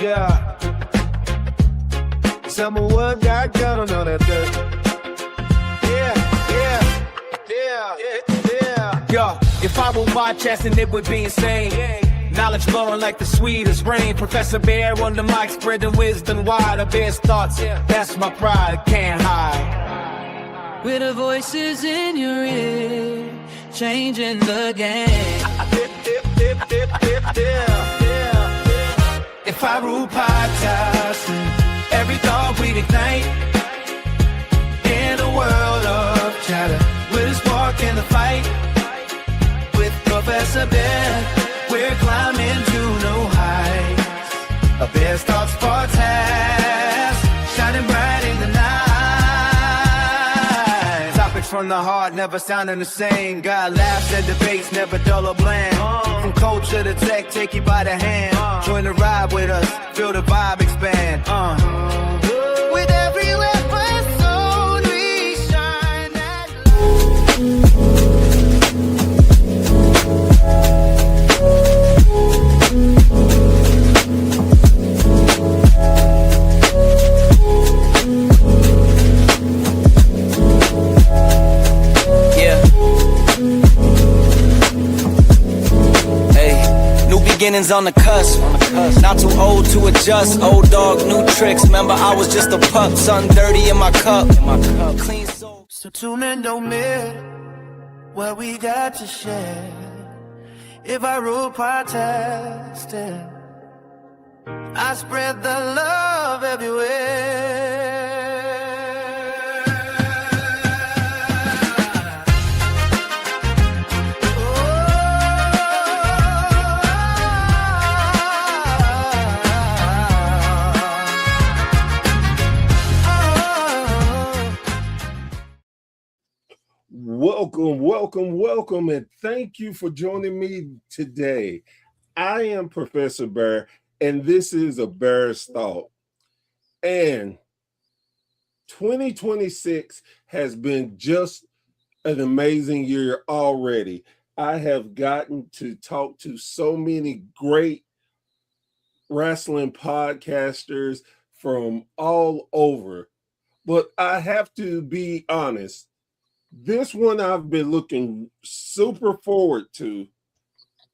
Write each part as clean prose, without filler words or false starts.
Yeah. Someone got gun on that dirt. Yeah. Yo, if I were podcasting, it would be insane. Knowledge flowing like the sweetest rain. Professor Bear on the mic, spreading wisdom wide. A bear's thoughts, that's my pride, I can't hide. With the voices in your ear, changing the game. If I rule podcasting, every thought we'd ignite. In a world of chatter, we'll just walk in the fight. With Professor Bear, we're climbing to new heights. A Bear's thoughts for task, shining bright in the night. Topics from the heart, never sounding the same. God laughs at debates, never dull or bland. From culture to tech, take you by the hand. Join the ride with us, feel the vibe expand. With every episode, we shine that beginnings on the cusp. Not too old to adjust. Old dog, new tricks. Remember, I was just a pup. Something dirty in my cup. Clean soul. So tune in, don't miss what we got to share. If I rule podcasting, I spread the love everywhere. Welcome, and thank you for joining me today. I am Professor Bear, and this is A Bear's Thought. And 2026 has been just an amazing year already. I have gotten to talk to so many great wrestling podcasters from all over, but I have to be honest. This one I've been looking super forward to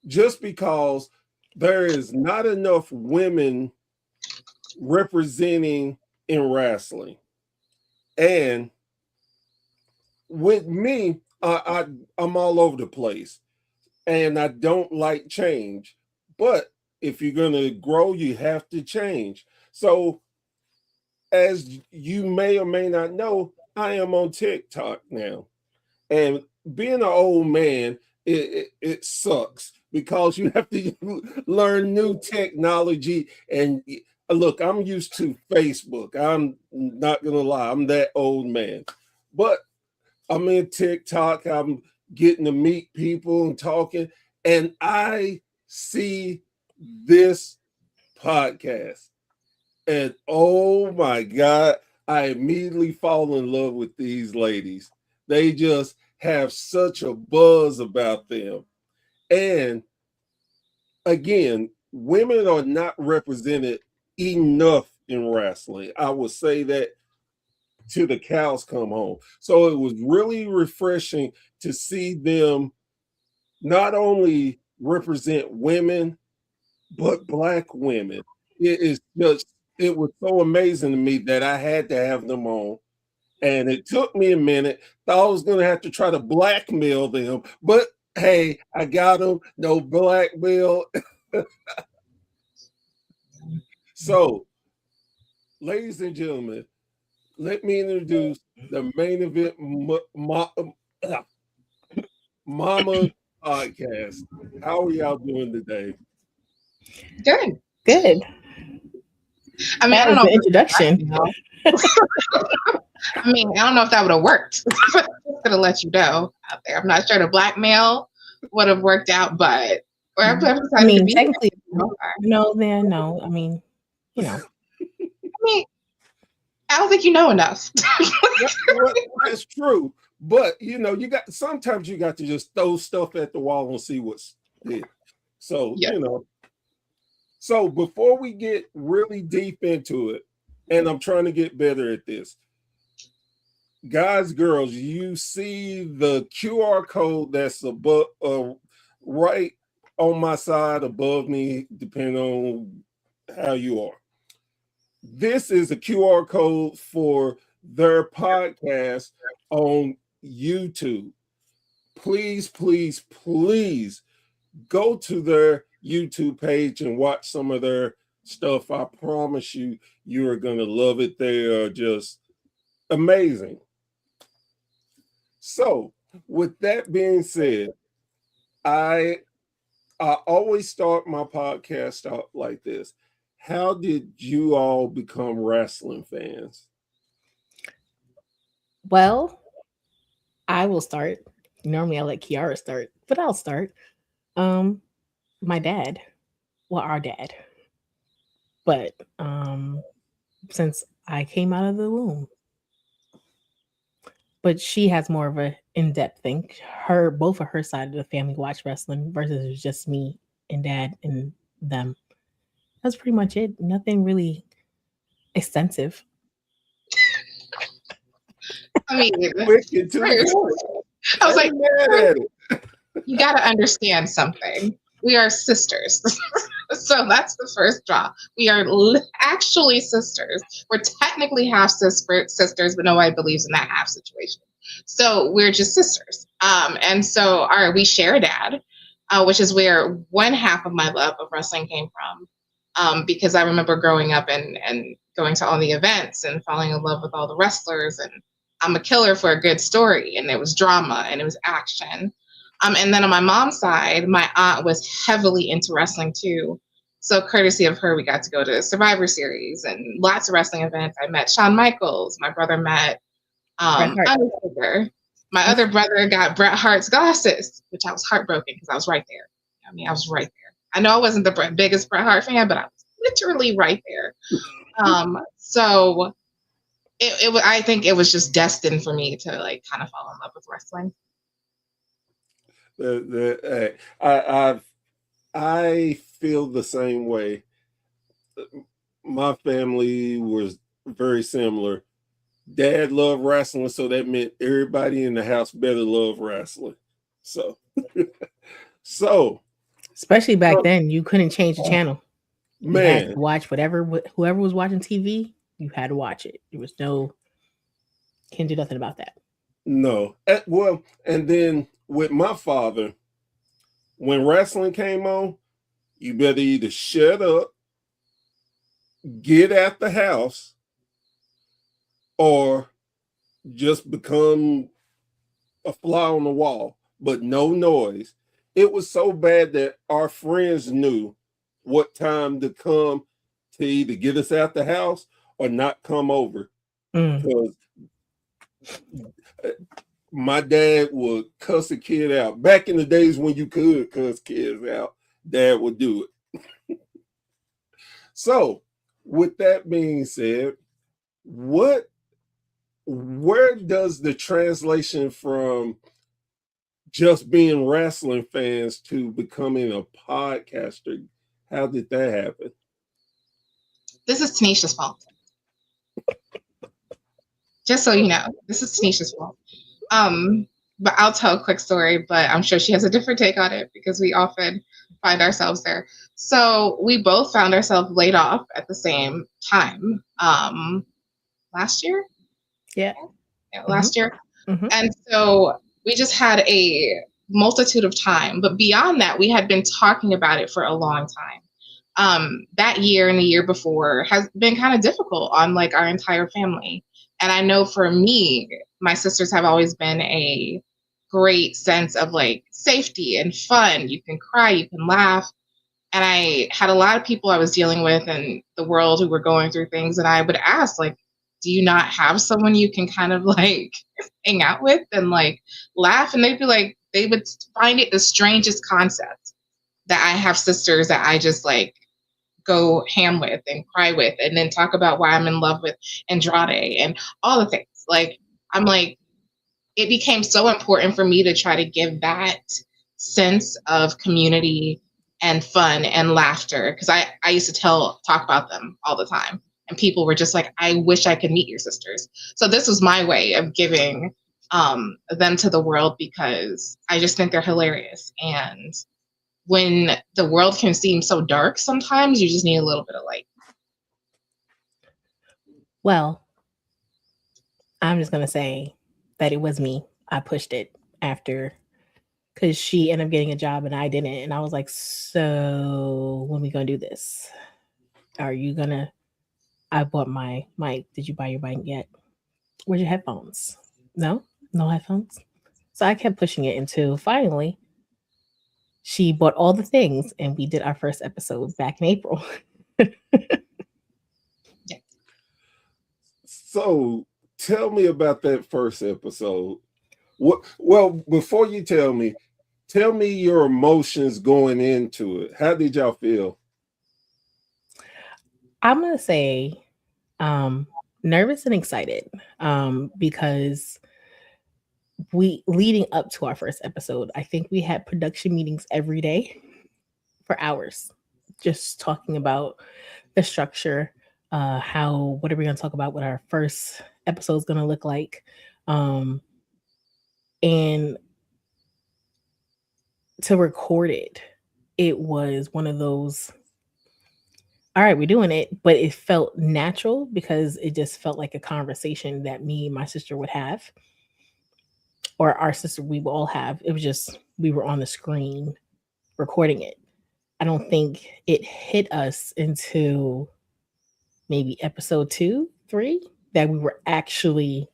just because there is not enough women representing in wrestling. And with me, I'm all over the place and I don't like change. But if you're going to grow, you have to change. So as you may or may not know, I am on TikTok now. And being an old man, it sucks because you have to learn new technology. And look, I'm used to Facebook. I'm not going to lie. I'm that old man. But I'm in TikTok. I'm getting to meet people and talking. And I see this podcast. And oh my God, I immediately fall in love with these ladies. They just have such a buzz about them. And again, women are not represented enough in wrestling. I would say that till the cows come home. So it was really refreshing to see them not only represent women, but Black women. It was so amazing to me that I had to have them on. And it took me a minute. Thought I was going to have to try to blackmail them. But hey, I got them. No blackmail. So, ladies and gentlemen, let me introduce the main event Mama podcast. How are y'all doing today? Good. I mean, I don't know. The introduction. I mean, I don't know if that would have worked. Just gonna let you know out there. I'm not sure the blackmail would have worked out, but I mean, technically, no. I mean, you know. I mean, I don't think you know enough. That's true, but sometimes you got to just throw stuff at the wall and see what's there. So yeah. So before we get really deep into it, and I'm trying to get better at this, guys, girls, you see the QR code that's above, right on my side, above me, depending on how you are. This is a QR code for their podcast on YouTube. Please, please, please go to their YouTube page and watch some of their stuff. I promise you, you are going to love it. They are just amazing. So, with that being said, I always start my podcast out like this. How did you all become wrestling fans? Well, I will start. Normally I let Kiara start, but I'll start. My dad. Well, our dad. But since I came out of the womb. But she has more of a in-depth thing. Both of her side of the family watch wrestling versus it was just me and dad and them. That's pretty much it. Nothing really extensive. I mean, Wicked to the point. I was like, mad at it. you got to understand something. We are sisters. So that's the first draw. We are actually sisters. We're technically half sisters, but nobody believes in that half situation. So we're just sisters. And so we share a dad, which is where one half of my love of wrestling came from. Because I remember growing up and going to all the events and falling in love with all the wrestlers. And I'm a killer for a good story. And there was drama and it was action. And then on my mom's side, my aunt was heavily into wrestling too. So courtesy of her, we got to go to Survivor Series and lots of wrestling events. I met Shawn Michaels. My brother met Undertaker. My other brother got Bret Hart's glasses, which I was heartbroken because I was right there. I mean, I was right there. I know I wasn't the biggest Bret Hart fan, but I was literally right there. So I think it was just destined for me to like kind of fall in love with wrestling. I feel the same way. My family was very similar. Dad loved wrestling, so that meant everybody in the house better love wrestling. So, Especially back then, you couldn't change the channel. You had man, to watch whoever was watching TV. You had to watch it. There was can't do nothing about that. no. Well, and then with my father, when wrestling came on, you better either shut up, get out the house, or just become a fly on the wall, but no noise. It was so bad that our friends knew what time to come to either get us out the house or not come over. Because my dad would cuss a kid out. Back in the days when you could cuss kids out, dad would do it. So, with that being said, where does the translation from just being wrestling fans to becoming a podcaster, how did that happen? This is Tanisha's fault. Just so you know, this is Tanisha's fault. But I'll tell a quick story, but I'm sure she has a different take on it because we often find ourselves there. So we both found ourselves laid off at the same time. Last year? Yeah, last year. Mm-hmm. And so we just had a multitude of time. But beyond that, we had been talking about it for a long time. That year and the year before has been kind of difficult on like our entire family. And I know for me, my sisters have always been a great sense of like safety and fun. You can cry, you can laugh. And I had a lot of people I was dealing with in the world who were going through things. And I would ask, like, do you not have someone you can kind of like hang out with and like laugh? And they'd be like, they would find it the strangest concept that I have sisters that I just like go ham with and cry with and then talk about why I'm in love with Andrade and all the things. Like, I'm like, it became so important for me to try to give that sense of community and fun and laughter. Because I used to talk about them all the time. And people were just like, I wish I could meet your sisters. So this was my way of giving them to the world, because I just think they're hilarious. And when the world can seem so dark sometimes, you just need a little bit of light. Well, I'm just going to say that it was me. I pushed it after, because she ended up getting a job and I didn't. And I was like, so when we going to do this? Are you going to, I bought my mic. Did you buy your mic yet? Where's your headphones? No headphones. So I kept pushing it until finally she bought all the things and we did our first episode back in April. So tell me about that first episode. Well, before you tell me your emotions going into it. How did y'all feel? I'm going to say nervous and excited because leading up to our first episode, I think we had production meetings every day for hours, just talking about the structure, what are we going to talk about, what our first episode is going to look like. And to record it was one of those, all right, we're doing it, but it felt natural because it just felt like a conversation that me and my sister would have, or our sister, we will all have. It was just, we were on the screen recording it. I don't think it hit us until maybe episode 2, 3, that we were actually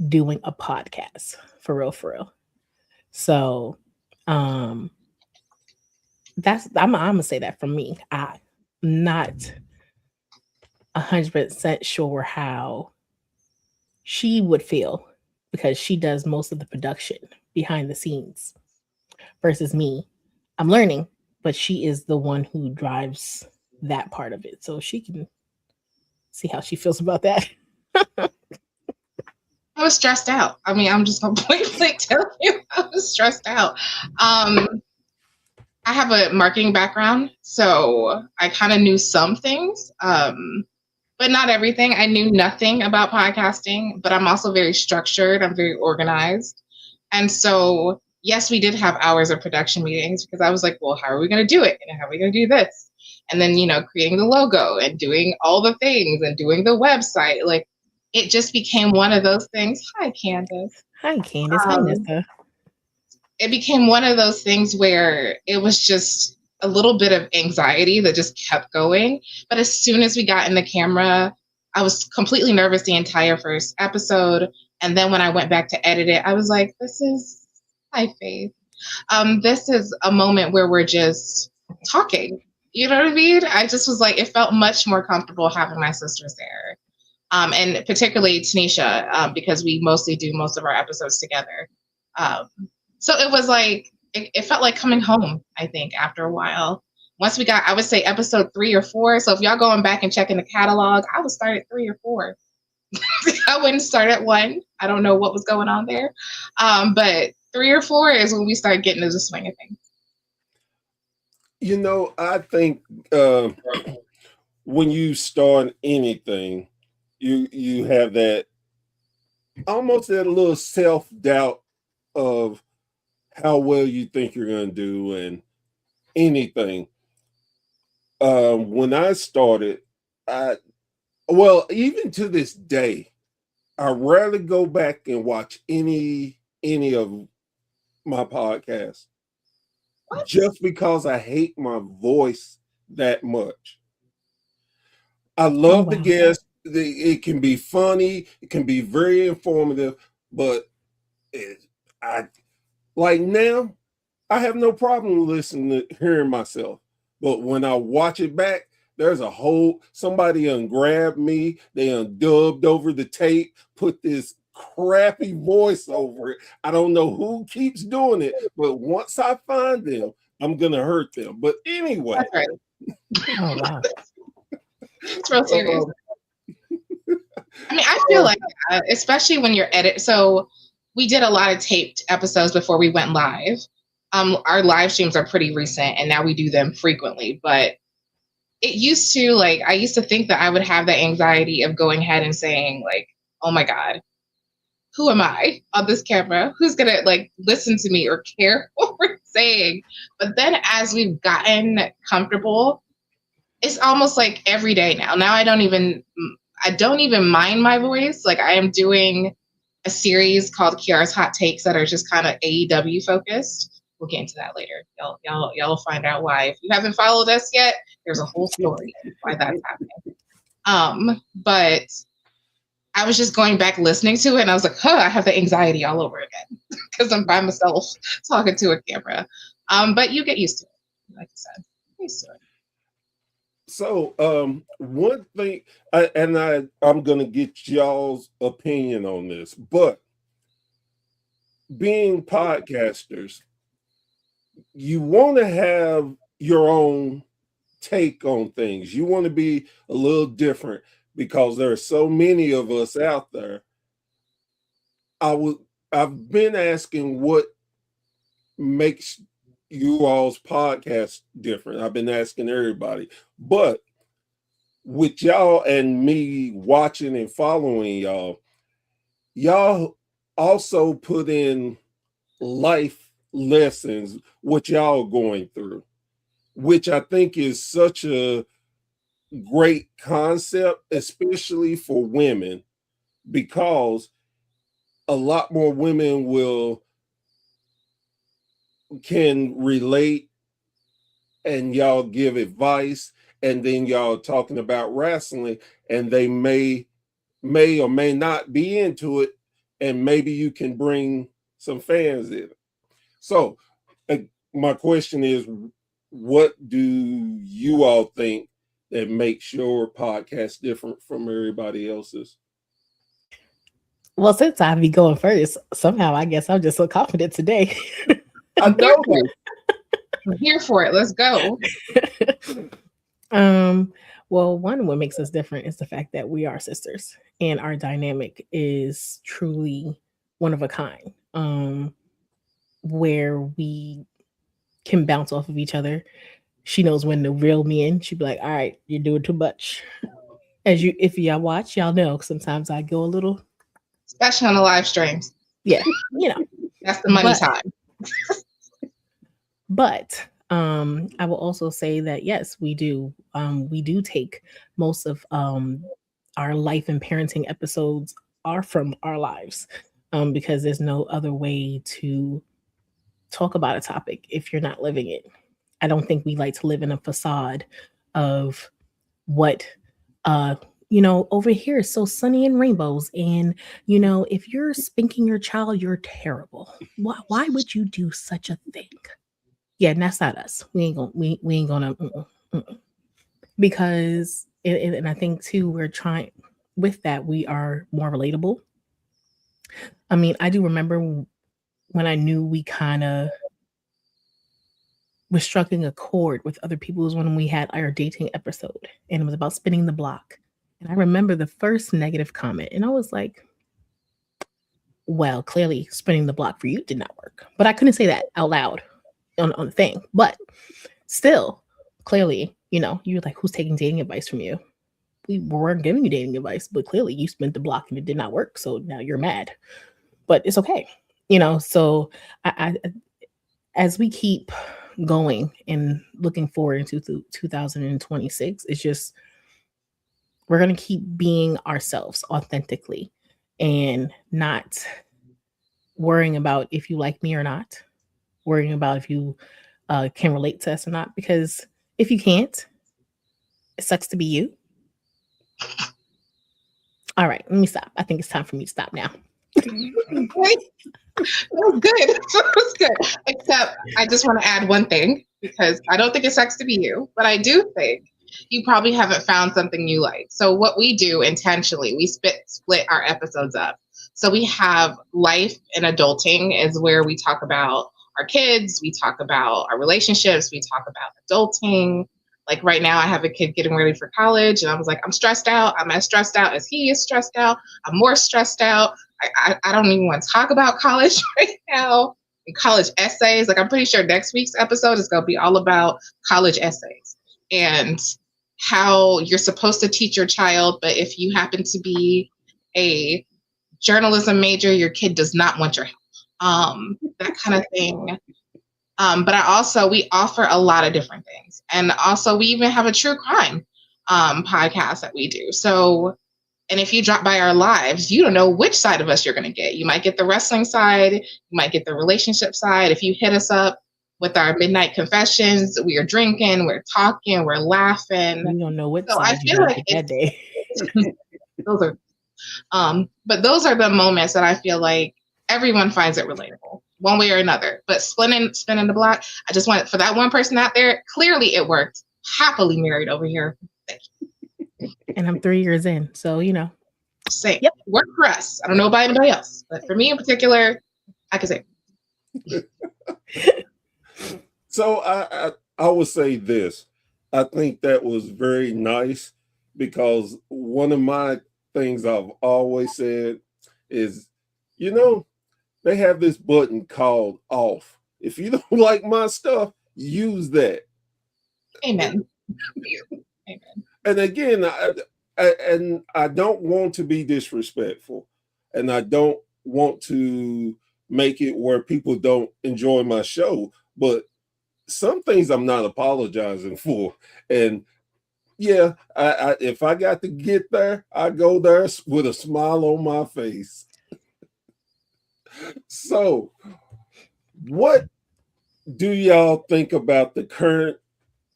doing a podcast for real. So that's, I'm gonna say that from me. I'm not 100% sure how she would feel, because she does most of the production behind the scenes versus me. I'm learning, but she is the one who drives that part of it. So she can see how she feels about that. I was stressed out. I mean, I'm just going to blatantly tell you, I was stressed out. I have a marketing background, so I kind of knew some things, but not everything. I knew nothing about podcasting, but I'm also very structured. I'm very organized. And so, yes, we did have hours of production meetings, because I was like, well, how are we going to do it? And how are we going to do this? And then, creating the logo and doing all the things and doing the website. Like, it just became one of those things. Hi, Candace. Hi, Candace. Hi, Nessa. It became one of those things where it was just a little bit of anxiety that just kept going. But as soon as we got in the camera, I was completely nervous the entire first episode. And then when I went back to edit it, I was like, this is, hi, Faith. This is a moment where we're just talking. You know what I mean? I just was like, it felt much more comfortable having my sisters there. And particularly Tanisha, because we mostly do most of our episodes together. So it was like, it felt like coming home, I think, after a while. Once we got, I would say episode 3 or 4. So if y'all going back and checking the catalog, I would start at 3 or 4. I wouldn't start at 1. I don't know what was going on there. But 3 or 4 is when we start getting into the swing of things. I think when you start anything, you have that almost that little self-doubt of how well you think you're going to do and anything. When I started, even to this day, I rarely go back and watch any of my podcasts. What? Just because I hate my voice that much. I love the guests. It can be funny. It can be very informative. But now, I have no problem hearing myself. But when I watch it back, there's somebody ungrabbed me. They undubbed over the tape, put this crappy voice over it. I don't know who keeps doing it, but once I find them, I'm going to hurt them. But anyway. That's right. Oh, wow. It's real serious. I mean, I feel like, especially when you're so we did a lot of taped episodes before we went live. Our live streams are pretty recent, and now we do them frequently. But it used to, like, I used to think that I would have that anxiety of going ahead and saying, like, oh my God, who am I on this camera? Who's gonna like listen to me or care what we're saying? But then as we've gotten comfortable, it's almost like every day now. Now I don't even mind my voice. Like, I am doing a series called Kiara's Hot Takes that are just kind of AEW focused. We'll get into that later. Y'all will find out why. If you haven't followed us yet, there's a whole story why that's happening. But I was just going back listening to it, and I was like, I have the anxiety all over again because I'm by myself talking to a camera. But you get used to it, like I said. Used to it. So, one thing, I'm going to get y'all's opinion on this, but being podcasters, you want to have your own take on things. You want to be a little different because there are so many of us out there. I've been asking what makes you all's podcast different. I've been asking everybody, but with y'all and me watching and following y'all also put in life lessons, what y'all going through, which I think is such a great concept, especially for women, because a lot more women can relate, and y'all give advice, and then y'all talking about wrestling, and they may or may not be into it, and maybe you can bring some fans in. So my question is, what do you all think that makes your podcast different from everybody else's? Well, since I'll be going first, somehow I guess I'm just so confident today. I know. I'm here for it. Let's go. Well, what makes us different is the fact that we are sisters, and our dynamic is truly one of a kind. Where we can bounce off of each other. She knows when to reel me in. She'd be like, "All right, you're doing too much." If y'all watch, y'all know sometimes I go a little, especially on the live streams. Yeah, that's the money time. But I will also say that yes, we do. We do take most of our life and parenting episodes are from our lives, because there's no other way to talk about a topic if you're not living it. I don't think we like to live in a facade of what over here is so sunny and rainbows, and if you're spanking your child, you're terrible. Why would you do such a thing? Yeah, and that's not us. We ain't gonna because and I think too, we're trying with that, we are more relatable. I mean, I do remember when I knew we kind of was striking a chord with other people was when we had our dating episode, and it was about spinning the block. And I remember the first negative comment, and I was like, well, clearly spinning the block for you did not work. But I couldn't say that out loud on the thing. But still, clearly, you're like, who's taking dating advice from you? We weren't giving you dating advice, but clearly you spent the block and it did not work. So now you're mad. But it's okay. So I as we keep going and looking forward into 2026, it's just we're going to keep being ourselves authentically and not worrying about if you like me or not, worrying about if you can relate to us or not, because if you can't, it sucks to be you. All right, let me stop. I think it's time for me to stop now. That was good. That was good. Except I just want to add one thing, because I don't think it sucks to be you, but I do think you probably haven't found something you like. So what we do intentionally, we split our episodes up. So we have life and adulting is where we talk about our kids, we talk about our relationships, we talk about adulting. Like right now I have a kid getting ready for college, and I was like, I'm stressed out. I'm as stressed out as he is stressed out. I'm more stressed out. I don't even want to talk about college right now. and college essays. Like I'm pretty sure next week's episode is going to be all about college essays and how you're supposed to teach your child, but if you happen to be a journalism major, your kid does not want your help. That kind of thing. But we offer a lot of different things. And also we even have a true crime podcast that we do. So, and if you drop by our lives, you don't know which side of us you're going to get. You might get the wrestling side, you might get the relationship side. If you hit us up with our midnight confessions, we are drinking, we're talking, we're laughing. You don't know what So I side you feel gonna like get that day. those are but those are the moments that I feel like everyone finds it relatable one way or another. But spinning the block, I just want for that one person out there, clearly it worked. Happily married over here. And I'm 3 years in, so you know. Say, yep, work for us. I don't know about anybody else, but for me in particular, I can say. So I would say this. I think that was very nice because one of my things I've always said is, you know, they have this button called off. If you don't like my stuff, use that. Amen. Amen. And again, I don't want to be disrespectful, and I don't want to make it where people don't enjoy my show, but some things I'm not apologizing for. And yeah, if I got to get there, I go there with a smile on my face. So, what do y'all think about the current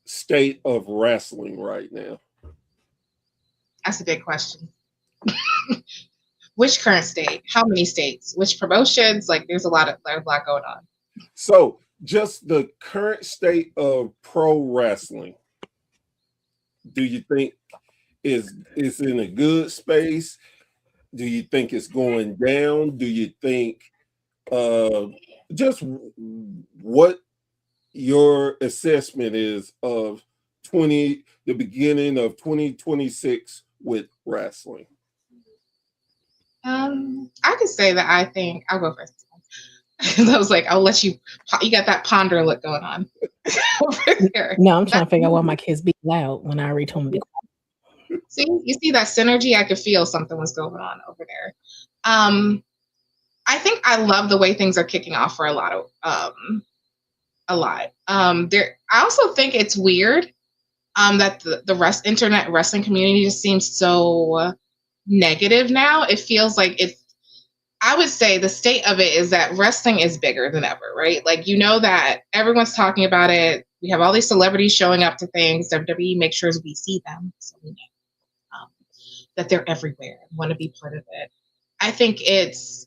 state of wrestling right now? That's a big question. Which current state? How many states? Which promotions? Like, there's a lot going on. So, just the current state of pro wrestling. Do you think is in a good space? Do you think it's going down? Do you think just what your assessment is of the beginning of 2026 with wrestling? I could say that I think I'll go first. I was like, I'll let you got that ponder look going on over there. No, I'm trying to figure out why my kids be loud when I already told them to be quiet. See, you see that synergy? I could feel something was going on over there. I think I love the way things are kicking off for a lot. I also think it's weird that the internet wrestling community just seems so negative now. It feels like I would say the state of it is that wrestling is bigger than ever, right? Like, you know that everyone's talking about it. We have all these celebrities showing up to things. WWE makes sure we see them, so we know that they're everywhere and want to be part of it. I think it's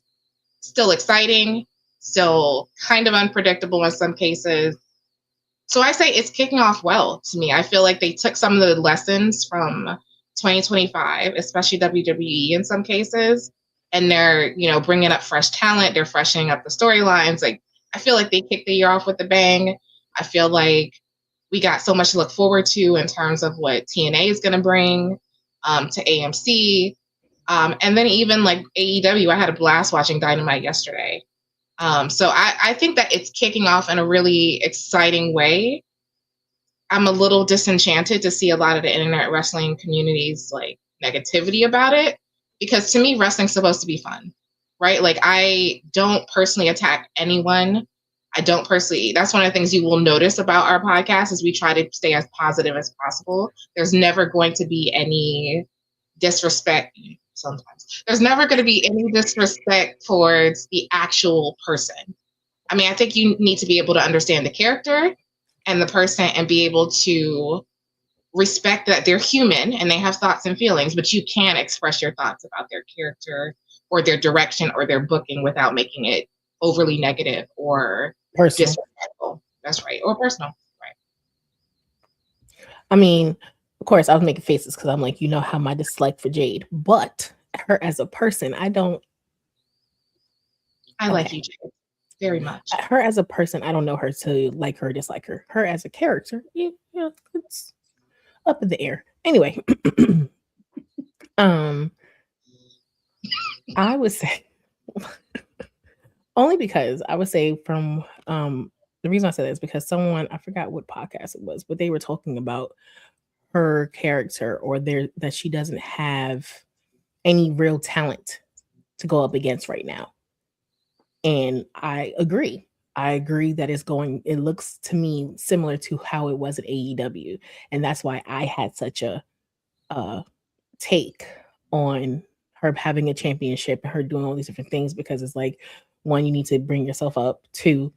still exciting, still kind of unpredictable in some cases. So I say it's kicking off well to me. I feel like they took some of the lessons from 2025, especially WWE in some cases, and they're, bringing up fresh talent. They're freshening up the storylines. Like, I feel like they kicked the year off with a bang. I feel like we got so much to look forward to in terms of what TNA is going to bring to AMC. And then even like AEW, I had a blast watching Dynamite yesterday. So I think that it's kicking off in a really exciting way. I'm a little disenchanted to see a lot of the internet wrestling community's like negativity about it, because to me, wrestling's supposed to be fun, right? Like, I don't personally attack anyone. That's one of the things you will notice about our podcast is we try to stay as positive as possible. There's never going to be any disrespect. Sometimes there's never going to be any disrespect towards the actual person. I mean, I think you need to be able to understand the character and the person and be able to respect that they're human and they have thoughts and feelings, but you can't express your thoughts about their character or their direction or their booking without making it overly negative or Personal. disrespectful. That's right. Or personal. Right. I mean, of course, I was making faces because I'm like, how my dislike for Jade, but her as a person, I like you, Jade, very much. Her as a person, I don't know her to like her, dislike her. Her as a character, it's up in the air. Anyway, I would say Only because I would say from the reason I said that is because someone, I forgot what podcast it was, but they were talking about her character or that she doesn't have any real talent to go up against right now. And I agree. I agree that it looks to me similar to how it was at AEW. And that's why I had such a take on her having a championship and her doing all these different things, because it's like, one, you need to bring yourself up. Two,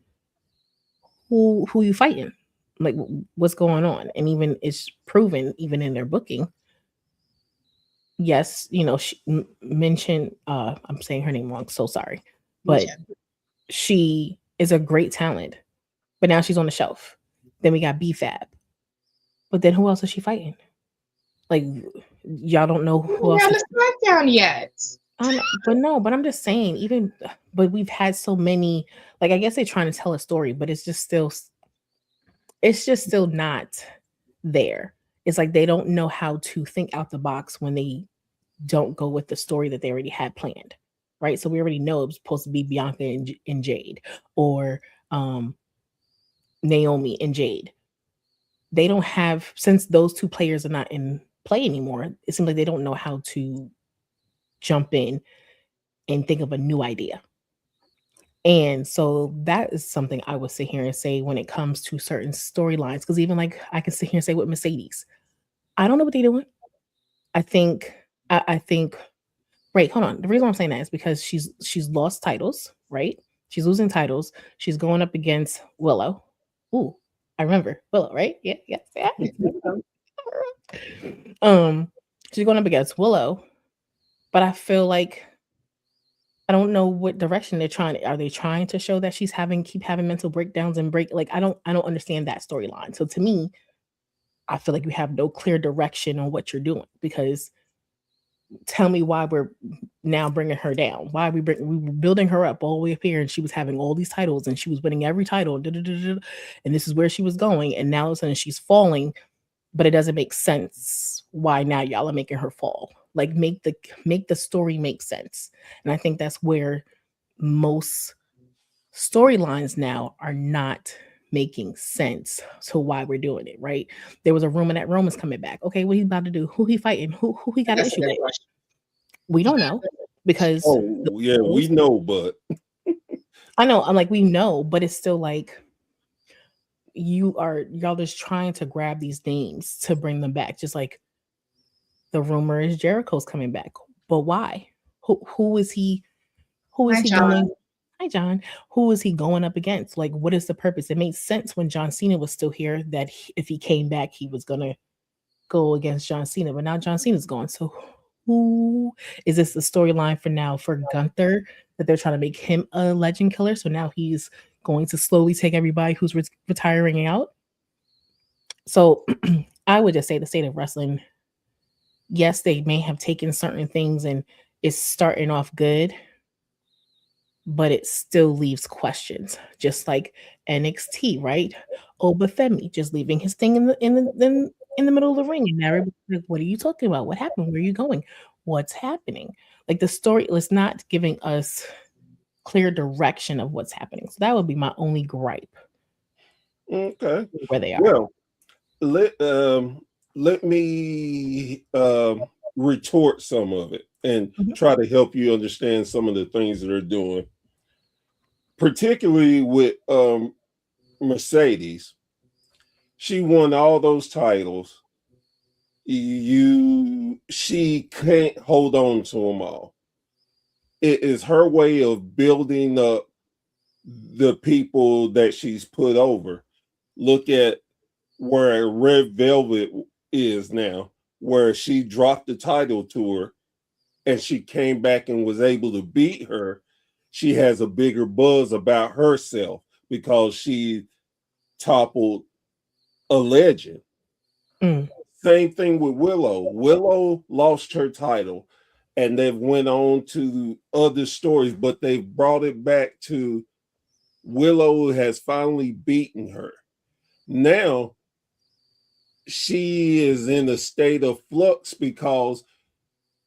who you fighting? Like, what's going on? And even it's proven, even in their booking. Yes, she mentioned. I'm saying her name wrong. So sorry, but she is a great talent. But now she's on the shelf. Then we got BFAB. But then who else is she fighting? Like, y'all don't know who else. We're on the SmackDown yet. But I'm just saying, but we've had so many, like, I guess they're trying to tell a story, but it's just still not there. It's like they don't know how to think out the box when they don't go with the story that they already had planned, right? So we already know it's supposed to be Bianca and Jade, or Naomi and Jade. They don't have, since those two players are not in play anymore, it seems like they don't know how to jump in and think of a new idea. And so that is something I would sit here and say when it comes to certain storylines. Because even like I can sit here and say with Mercedes, I don't know what they're doing. I think, right, hold on. The reason I'm saying that is because she's lost titles, right? She's losing titles. She's going up against Willow. Ooh, I remember Willow, right? Yeah. She's going up against Willow, but I feel like I don't know what direction they're trying. Are they trying to show that she's keep having mental breakdowns and like I don't understand that storyline. So to me, I feel like you have no clear direction on what you're doing, because tell me why we're now bringing her down. Why we were building her up all the way up here, and she was having all these titles and she was winning every title, and this is where she was going, and now all of a sudden she's falling, but it doesn't make sense why now y'all are making her fall. Like, make the story make sense. And I think that's where most storylines now are not making sense to why we're doing it, right? There was a rumor that Roman's coming back. Okay, what he's about to do? Who he fighting? Who he got an issue with? We don't know, because we know, but I know. I'm like, we know, but it's still like y'all just trying to grab these names to bring them back. Just like the rumor is Jericho's coming back, but why? Who is he? Who is he going? Hi, John. Who is he going up against? Like, what is the purpose? It made sense when John Cena was still here that if he came back, he was gonna go against John Cena. But now John Cena's gone. So who is this the storyline for now for Gunther, that they're trying to make him a legend killer? So now he's going to slowly take everybody who's retiring out. So I would just say the state of wrestling, yes, they may have taken certain things and it's starting off good, but it still leaves questions. Just like NXT, right? Obafemi just leaving his thing in the middle of the ring, and now everybody's like, what are you talking about? What happened? Where are you going? What's happening? Like, the story was not giving us clear direction of what's happening. So that would be my only gripe. Okay. Where they are. Well, let me retort some of it and try to help you understand some of the things that they're doing, particularly with Mercedes. She won all those titles. She can't hold on to them all. It is her way of building up the people that she's put over. Look at where Red Velvet is now, where she dropped the title to her and she came back and was able to beat her. She has a bigger buzz about herself because she toppled a legend. Same thing with Willow. Willow lost her title and they've went on to other stories, but they've brought it back to Willow has finally beaten her. Now she is in a state of flux because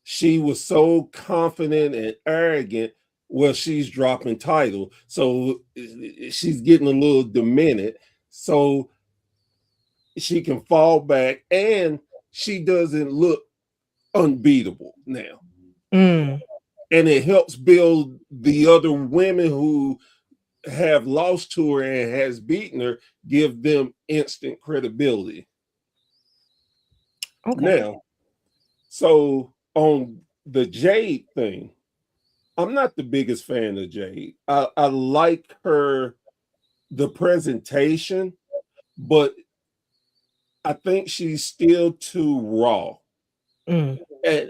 she was so confident and arrogant well, she's dropping title, so she's getting a little demented, so she can fall back, and she doesn't look unbeatable now. Mm. And it helps build the other women who have lost to her and has beaten her, give them instant credibility. Okay. Now, so on the Jade thing, I'm not the biggest fan of Jade. I like the presentation, but I think she's still too raw. Mm.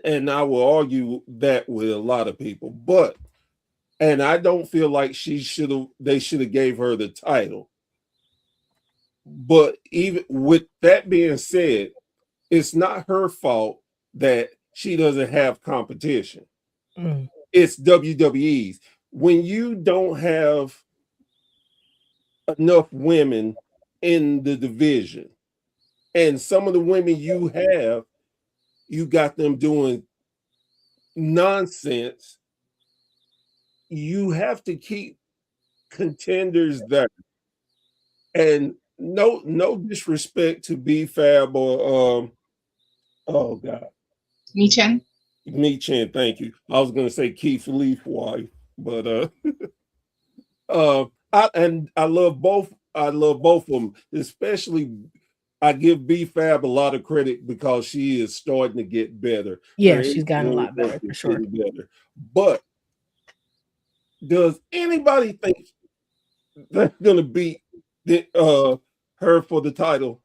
And I will argue that with a lot of people. And I don't feel like they should have gave her the title. But even with that being said, it's not her fault that she doesn't have competition. Mm. It's WWE's. When you don't have enough women in the division, and some of the women you got them doing nonsense, you have to keep contenders there. And no disrespect to B Fab or oh god, Me Chen. Me Chan, thank you. I was gonna say Keith Leaf wife, but I love both. I love both of them, especially I give B Fab a lot of credit because she is starting to get better. Yeah, Her she's gotten a in-ring lot work better for is sure. getting better. But does anybody think they're gonna beat her for the title?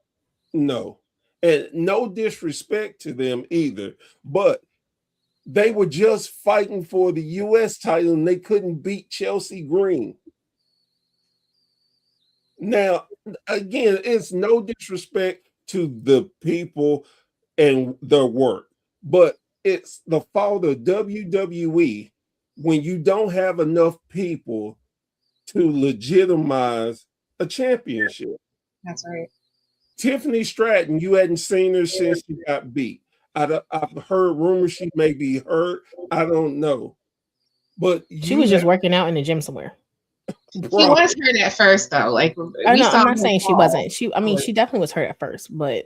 No. And no disrespect to them either, but they were just fighting for the US title and they couldn't beat Chelsea Green. Now, again, it's no disrespect to the people and their work, but it's the fault of WWE when you don't have enough people to legitimize a championship. That's right. Tiffany Stratton, you hadn't seen her since she got beat. I've heard rumors she may be hurt. I don't know. But She was just working out in the gym somewhere. She was hurt at first, though. Like I we know. saw I'm not her saying she fall. wasn't. She definitely was hurt at first, but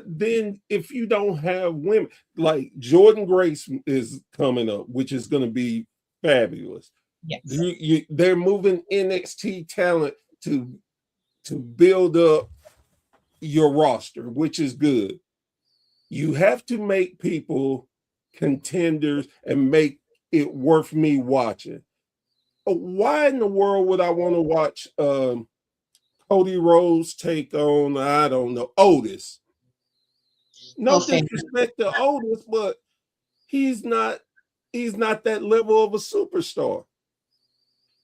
then if you don't have women, like Jordan Grace is coming up, which is going to be fabulous. Yes. They're moving NXT talent to build up your roster, which is good. You have to make people contenders and make it worth me watching. Why in the world would I want to watch Cody Rhodes take on, I don't know, Otis? No disrespect to Otis, but he's not that level of a superstar.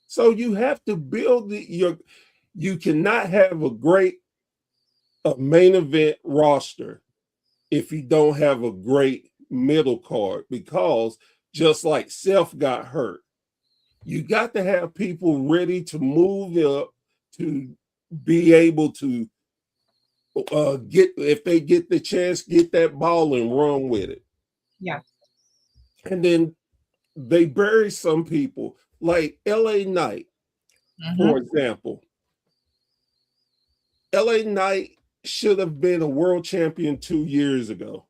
So you have to build you cannot have a main event roster if you don't have a great middle card, because just like Seth got hurt, you got to have people ready to move up to be able to get, if they get the chance, get that ball and run with it. Yeah. And then they bury some people like LA Knight, for example. LA Knight should have been a world champion 2 years ago.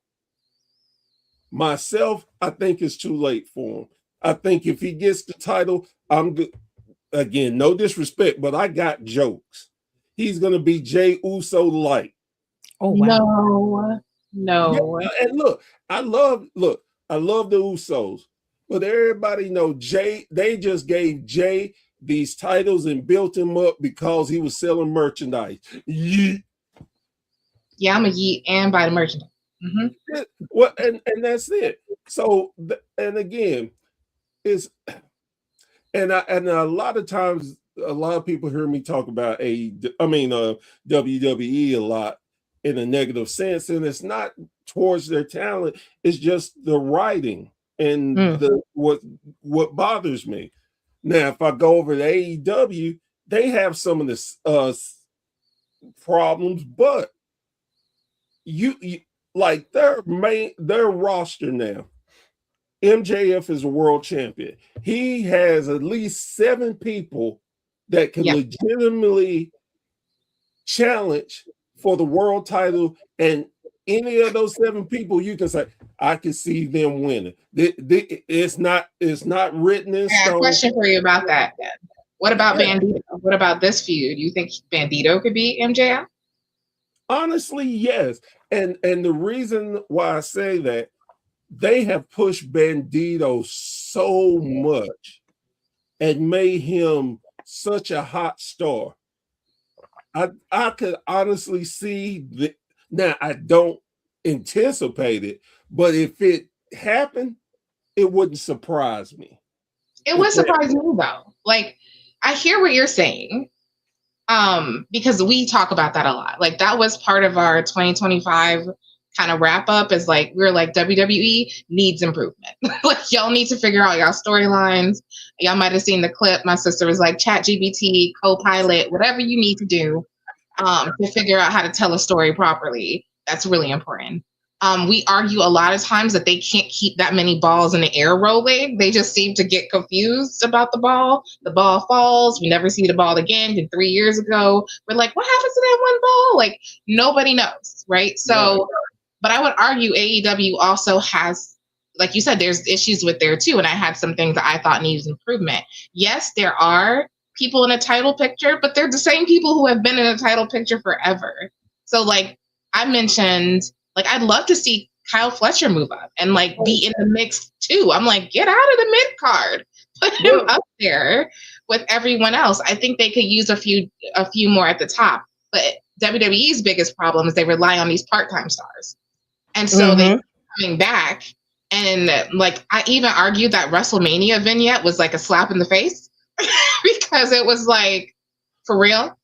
Myself, I think it's too late for him. I think if he gets the title, I'm good. Again, no disrespect, but I got jokes. He's going to be Jey Uso light. Oh wow. No. Yeah, and look, I love the Usos, but everybody know Jay. They just gave Jay these titles and built him up because he was selling merchandise. Yeah, I'm a yeet and buy the merchandise. Well, and that's it. So, and again, it's and a lot of times, a lot of people hear me talk about WWE a lot in a negative sense, and it's not towards their talent. It's just the writing and what bothers me. Now, if I go over to AEW, they have some of the problems, but you like their roster now MJF is a world champion. He has at least 7 people that can legitimately challenge for the world title, and any of those 7 people, you can say, I can see them winning. It's not written in I have a stone. question for you about that then. What about Bandito? What about this feud? You think Bandito could beat MJF? Honestly, yes. And the reason why I say that, they have pushed Bandito so much and made him such a hot star. I could honestly see that. Now, I don't anticipate it, but if it happened, it wouldn't surprise me. It would surprise me though. Like, I hear what you're saying, because we talk about that a lot. Like, that was part of our 2025 kind of wrap up, is like, we're like, WWE needs improvement. Like, y'all need to figure out y'all storylines. Y'all might have seen the clip. My sister was like, ChatGPT, Copilot, whatever you need to do to figure out how to tell a story properly. That's really important. We argue a lot of times that they can't keep that many balls in the air rolling. They just seem to get confused about the ball. The ball falls. We never see the ball again. And 3 years ago, we're like, what happens to that one ball? Like, nobody knows, right? So, but I would argue AEW also has, like you said, there's issues with there too. And I had some things that I thought needs improvement. Yes, there are people in a title picture, but they're the same people who have been in a title picture forever. So, like I mentioned, like, I'd love to see Kyle Fletcher move up and like be in the mix too. I'm like, get out of the mid card, put him up there with everyone else. I think they could use a few more at the top. But WWE's biggest problem is they rely on these part-time stars, and so they're coming back. And like, I even argued that WrestleMania vignette was like a slap in the face because it was like, for real,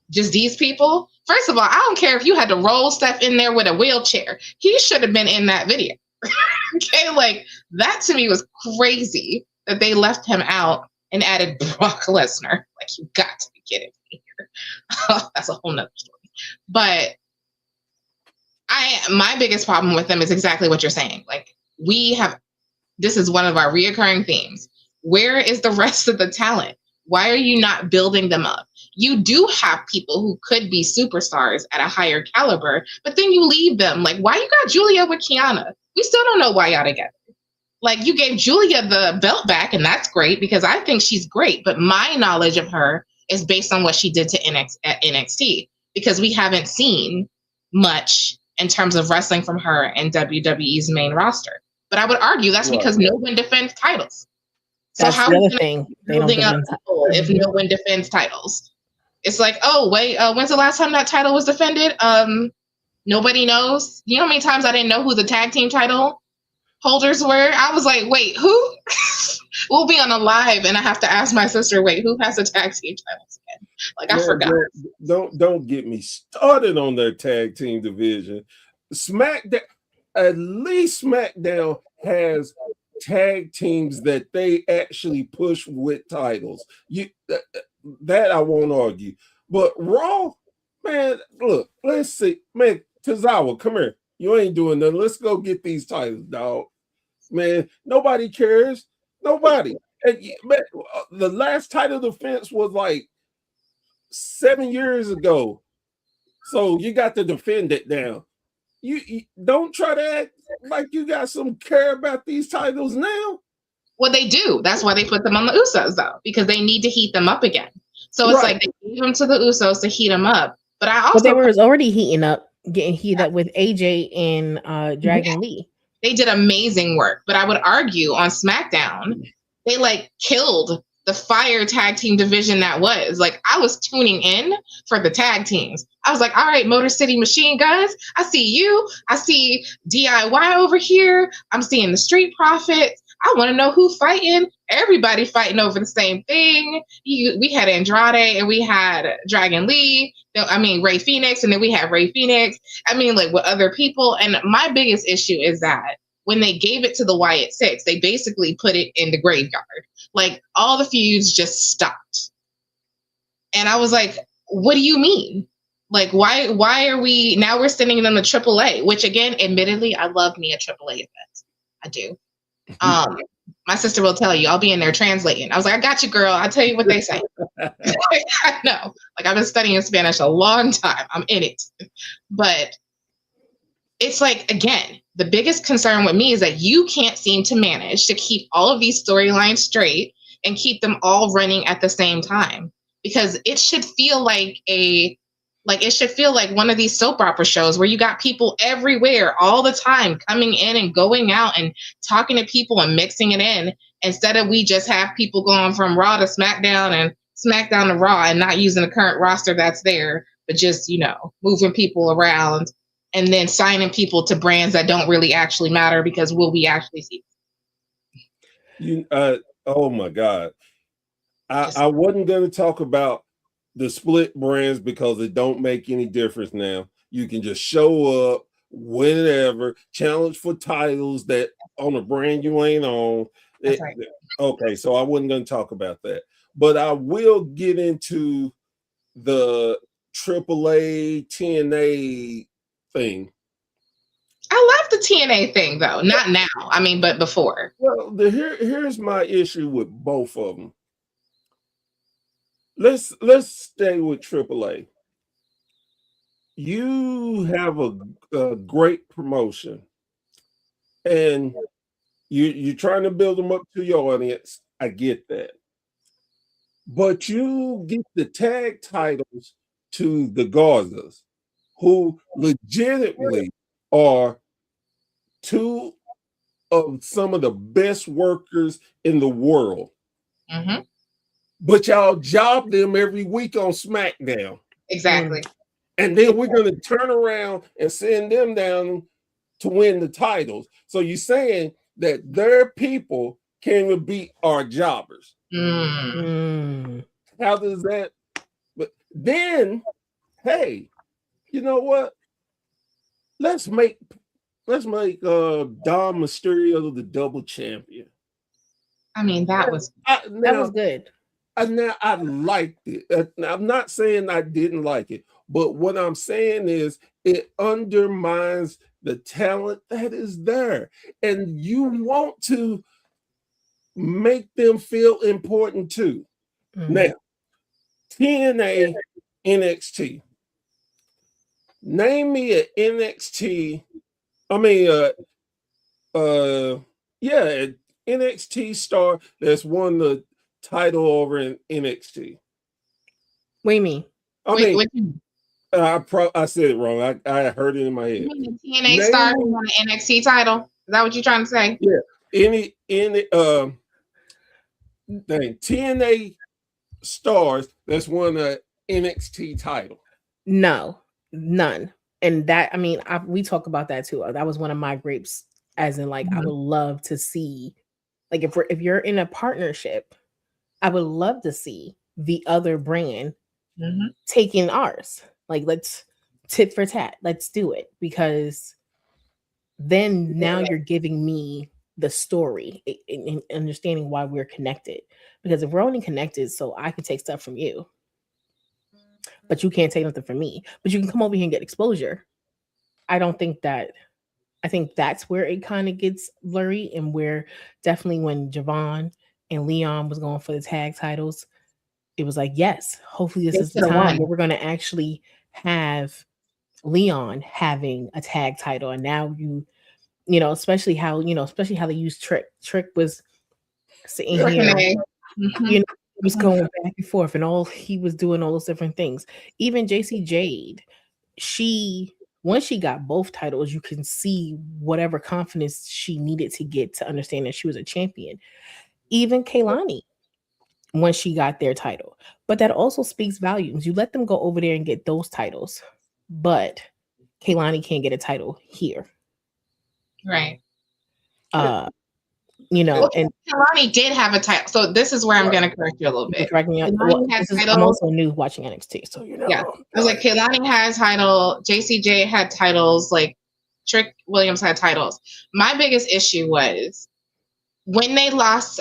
just these people. First of all, I don't care if you had to roll Steph in there with a wheelchair. He should have been in that video. Okay, like, that to me was crazy that they left him out and added Brock Lesnar. Like, you got to be kidding me here. That's a whole nother story. But my biggest problem with them is exactly what you're saying. Like, this is one of our reoccurring themes. Where is the rest of the talent? Why are you not building them up? You do have people who could be superstars at a higher caliber, but then you leave them. Like, why you got Julia with Kiana? We still don't know why y'all together. Like, you gave Julia the belt back, and that's great because I think she's great. But my knowledge of her is based on what she did to NXT, because we haven't seen much in terms of wrestling from her in WWE's main roster. But I would argue that's because no one defends titles. So that's how the are other thing. They don't building up defend people if no one defends titles? It's like, oh, wait, when's the last time that title was defended? Nobody knows. You know how many times I didn't know who the tag team title holders were? I was like, wait, who? We'll be on a live and I have to ask my sister, wait, who has the tag team titles again? Like, I forgot. Don't get me started on their tag team division. SmackDown, at least SmackDown has tag teams that they actually push with titles. That I won't argue. But Raw, man, look, let's see. Man, Tozawa, come here. You ain't doing nothing. Let's go get these titles, dog. Man, nobody cares. Nobody. And man, the last title defense was like 7 years ago. So you got to defend it now. You don't try to act like you got some care about these titles now. Well, they do. That's why they put them on the Usos, though, because they need to heat them up again. So it's like they gave them to the Usos to heat them up. But they were already getting heated up with AJ and Dragon Lee. They did amazing work. But I would argue on SmackDown, they like killed the fire tag team division that was. Like, I was tuning in for the tag teams. I was like, all right, Motor City Machine Guns, I see you. I see DIY over here. I'm seeing the Street Profits. I want to know who fighting. Everybody fighting over the same thing. We had Andrade and we had Dragon Lee. Ray Phoenix, and then we had Ray Phoenix. Like, with other people. And my biggest issue is that when they gave it to the Wyatt Six, they basically put it in the graveyard. Like, all the feuds just stopped. And I was like, what do you mean? Like, why are we now we're sending them to AAA, which again, admittedly, I love me a AAA event. I do. My sister will tell you, I'll be in there translating. I was like, I got you, girl. I'll tell you what they say. I know. Like, I've been studying Spanish a long time. I'm in it. But it's like, again, the biggest concern with me is that you can't seem to manage to keep all of these storylines straight and keep them all running at the same time. Because it should feel like one of these soap opera shows where you got people everywhere all the time coming in and going out and talking to people and mixing it in, instead of we just have people going from Raw to SmackDown and SmackDown to Raw and not using the current roster that's there, but just, moving people around and then signing people to brands that don't really actually matter, because will we actually see oh my God. I wasn't going to talk about the split brands because it don't make any difference now. You can just show up whenever, challenge for titles that on a brand you ain't on. That's right. Okay, so I wasn't going to talk about that. But I will get into the AAA TNA thing. I love the TNA thing, though. Not now. I mean, but before. Well, here's my issue with both of them. Let's stay with AAA. You have a great promotion, and you're trying to build them up to your audience. I get that, but you get the tag titles to the Garzas, who legitimately are two of some of the best workers in the world. Mm-hmm. But y'all job them every week on SmackDown. Exactly. And then we're going to turn around and send them down to win the titles. So you're saying that their people can beat our jobbers. Mm. How does that? But then, hey, you know what? Let's make Dom Mysterio the double champion. I mean, that was good. Now I liked it. I'm not saying I didn't like it, but what I'm saying is it undermines the talent that is there, and you want to make them feel important too. Mm-hmm. Now, TNA, NXT. Name me an NXT. NXT star that's won the title over in NXT. What do you mean? I said it wrong. I heard it in my head. You mean the TNA star who won the NXT title? Is that what you're trying to say? Yeah. TNA stars that's won the NXT title. No, none. And that, we talk about that too. That was one of my grapes, as in, like, I would love to see, like, if you're in a partnership, I would love to see the other brand taking ours. Like, let's tit for tat. Let's do it, because then now you're giving me the story and understanding why we're connected. Because if we're only connected so I can take stuff from you, but you can't take nothing from me, but you can come over here and get exposure. I think that's where it kind of gets blurry, and where definitely when Javon and Leon was going for the tag titles, it was like, yes, hopefully this is the time where we're going to actually have Leon having a tag title. And now especially how they use Trick. Trick was sitting here, he was going back and forth, and he was doing all those different things. Even JC Jade, once she got both titles, you can see whatever confidence she needed to get to understand that she was a champion. Even Kaylani, once she got their title. But that also speaks volumes. You let them go over there and get those titles, but Kaylani can't get a title here. Right. And Kaylani did have a title. So this is where I'm going to correct you a little bit. I'm also new watching NXT, so Yeah. I was like, Kaylani had a title. JCJ had titles. Like, Trick Williams had titles. My biggest issue was when they lost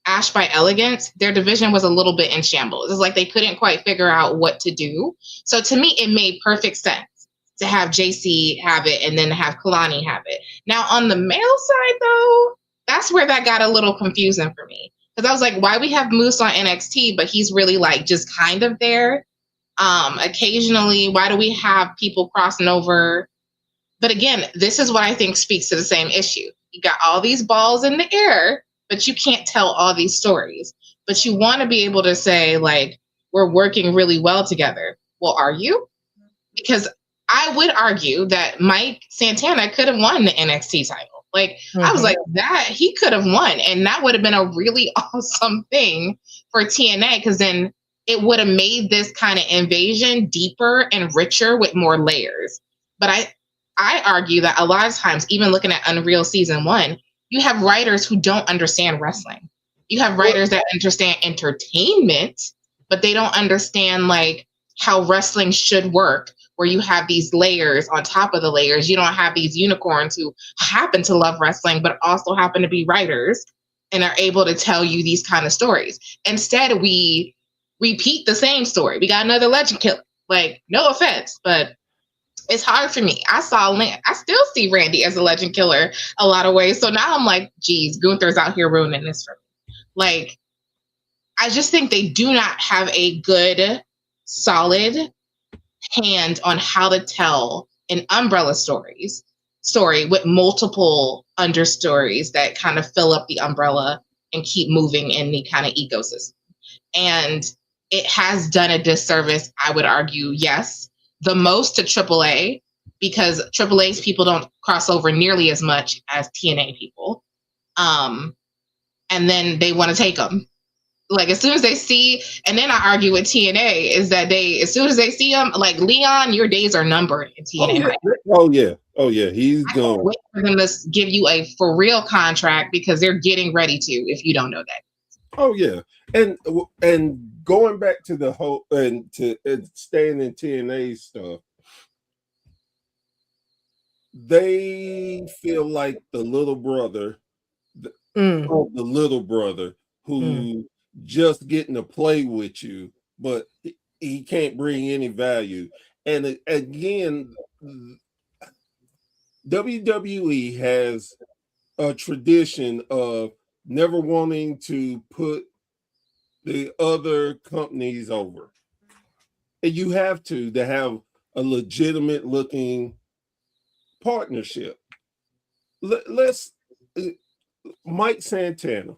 Ash by Elegance, their division was a little bit in shambles. It's like they couldn't quite figure out what to do. So to me, it made perfect sense to have JC have it and then have Kalani have it. Now, on the male side, though, that's where that got a little confusing for me. Because I was like, why we have Moose on NXT, but he's really like just kind of there. Occasionally, why do we have people crossing over? But again, this is what I think speaks to the same issue. You got all these balls in the air, but you can't tell all these stories. But you want to be able to say, like, we're working really well together. Well, are you? Because I would argue that Mike Santana could have won the NXT title. Like, I was like, that he could have won. And that would have been a really awesome thing for TNA, because then it would have made this kind of invasion deeper and richer with more layers. But I argue that a lot of times, even looking at Unreal Season 1, you have writers who don't understand wrestling. You have writers that understand entertainment, but they don't understand like how wrestling should work, where you have these layers on top of the layers. You don't have these unicorns who happen to love wrestling, but also happen to be writers and are able to tell you these kind of stories. Instead, we repeat the same story. We got another legend killer. Like, no offense, but it's hard for me. I still see Randy as a legend killer a lot of ways. So now I'm like, geez, Gunther's out here ruining this for me. Like, I just think they do not have a good, solid hand on how to tell an umbrella story with multiple understories that kind of fill up the umbrella and keep moving in the kind of ecosystem. And it has done a disservice, I would argue, yes, the most to AAA, because AAA's people don't cross over nearly as much as TNA people. And then they want to take them. Like, as soon as they see, and then I argue with TNA, is that as soon as they see them, like, Leon, your days are numbered in TNA. Oh yeah, he's gone. Wait for them to give you a for real contract, because they're getting ready to, if you don't know that. Oh yeah, and going back to the whole and staying in TNA stuff, they feel like the little brother, the little brother who just getting to play with you, but he can't bring any value. And again, WWE has a tradition of never wanting to put the other companies over. And you have to have a legitimate looking partnership. Let's Mike Santana.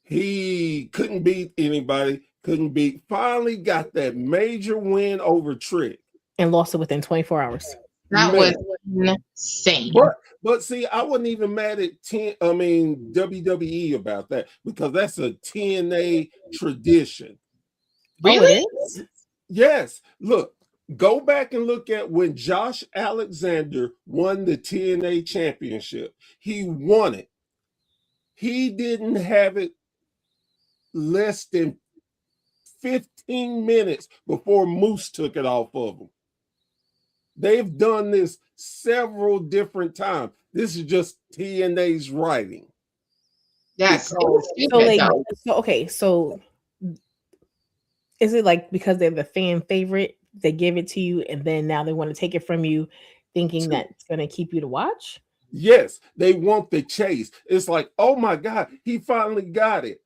He couldn't beat anybody, finally got that major win over Trick. And lost it within 24 hours. That was insane. But see, I wasn't even mad at WWE about that, because that's a TNA tradition. Really? Oh, it is? Yes. Look, go back and look at when Josh Alexander won the TNA championship. He won it. He didn't have it less than 15 minutes before Moose took it off of him. They've done this several different times. This is just TNA's writing. Yes. So is it like because they're the fan favorite, they give it to you, and then now they want to take it from you, thinking that it's going to keep you to watch? Yes, they want the chase. It's like, oh my God, he finally got it.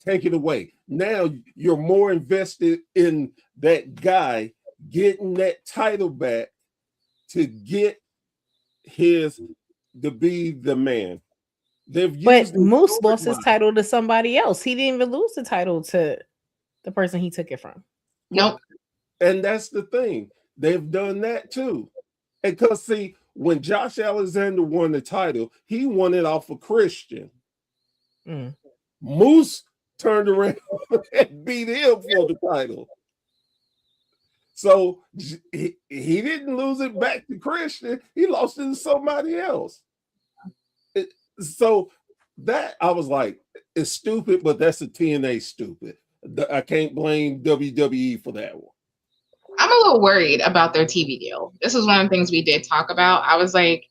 Take it away. Now you're more invested in that guy getting that title back to get to be the man. But Moose lost his title to somebody else. He didn't even lose the title to the person he took it from. Nope. And that's the thing. They've done that too. And because see, when Josh Alexander won the title, he won it off of Christian. Moose turned around and beat him for the title. So he didn't lose it back to Christian. He lost it to somebody else. So that, I was like, it's stupid, but that's a TNA stupid. I can't blame WWE for that one. I'm a little worried about their TV deal. This is one of the things we did talk about. I was like,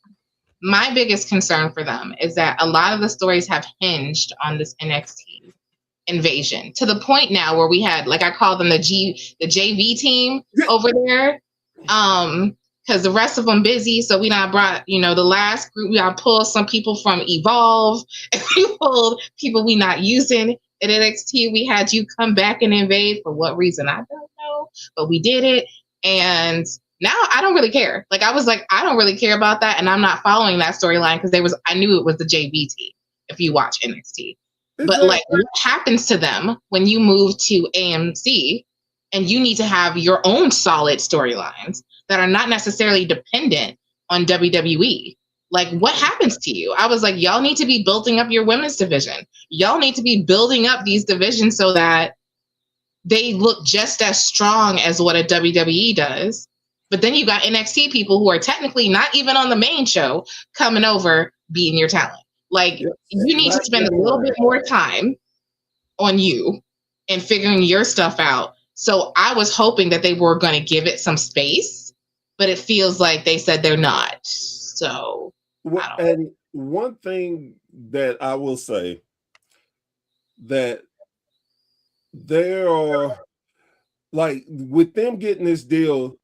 my biggest concern for them is that a lot of the stories have hinged on this NXT invasion, to the point now where we had, like, I call them the JV team over there. because the rest of them busy. So we not brought, the last group, we got pulled some people from Evolve, and we pulled people we not using at NXT. We had you come back and invade for what reason? I don't know, but we did it. And now I don't really care. Like, I was like, I don't really care about that. And I'm not following that storyline because I knew it was the JV team if you watch NXT. But like, what happens to them when you move to AMC and you need to have your own solid storylines that are not necessarily dependent on WWE? Like, what happens to you? I was like, y'all need to be building up your women's division. Y'all need to be building up these divisions so that they look just as strong as what a WWE does. But then you got NXT people who are technically not even on the main show coming over being your talent. Like, you need to spend a little bit more time on you and figuring your stuff out. So I was hoping that they were going to give it some space, but it feels like they said they're not. So, and one thing that I will say, that there are, like, with them getting this deal,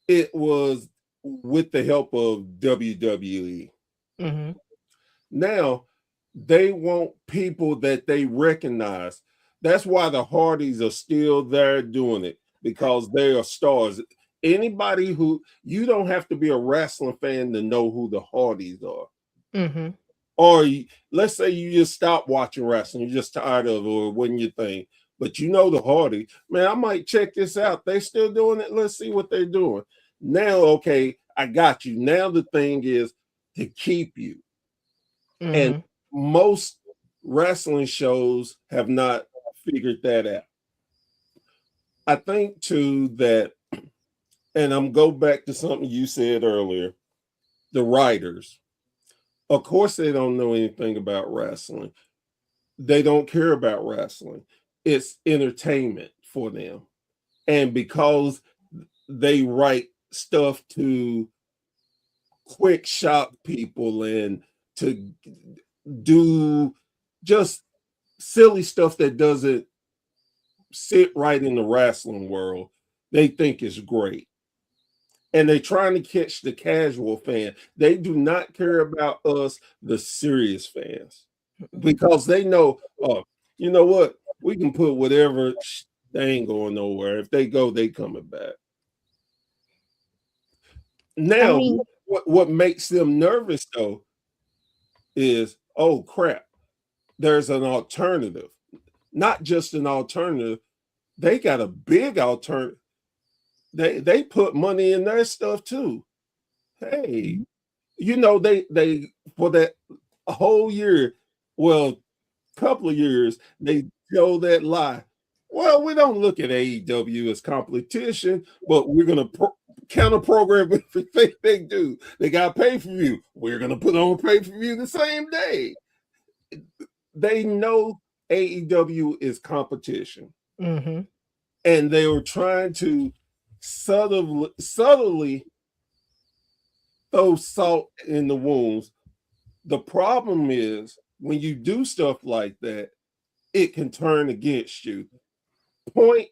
it was with the help of WWE. Mm-hmm. Now they want people that they recognize. That's why the Hardys are still there doing it, because they are stars. Anybody who, you don't have to be a wrestling fan to know who the Hardys are. Mm-hmm. Or let's say you just stop watching wrestling, you're just tired of it, or wasn't your thing, but you know the Hardy, man, I might check this out. They still doing it. Let's see what they're doing. Now, okay, I got you. Now the thing is to keep you. Mm-hmm. And most wrestling shows have not figured that out. I think too that, and I'm go back to something you said earlier, the writers, of course they don't know anything about wrestling. They don't care about wrestling. It's entertainment for them. And because they write stuff to quick shock people and to do just silly stuff that doesn't sit right in the wrestling world, they think is great. And they're trying to catch the casual fan. They do not care about us, the serious fans, because they know, oh, you know what? We can put whatever, they ain't going nowhere. If they go, they coming back. Now, what makes them nervous though is, oh crap, there's an alternative. Not just an alternative, they got a big alternative. They put money in their stuff too. Hey, they for that whole year, well, couple of years, they tell that lie. Well, we don't look at AEW as competition, but we're gonna counter program everything they do. They got pay-per-view. We're gonna put on pay-per-view the same day. They know AEW is competition. Mm-hmm. And they were trying to subtly throw salt in the wounds. The problem is when you do stuff like that, it can turn against you. One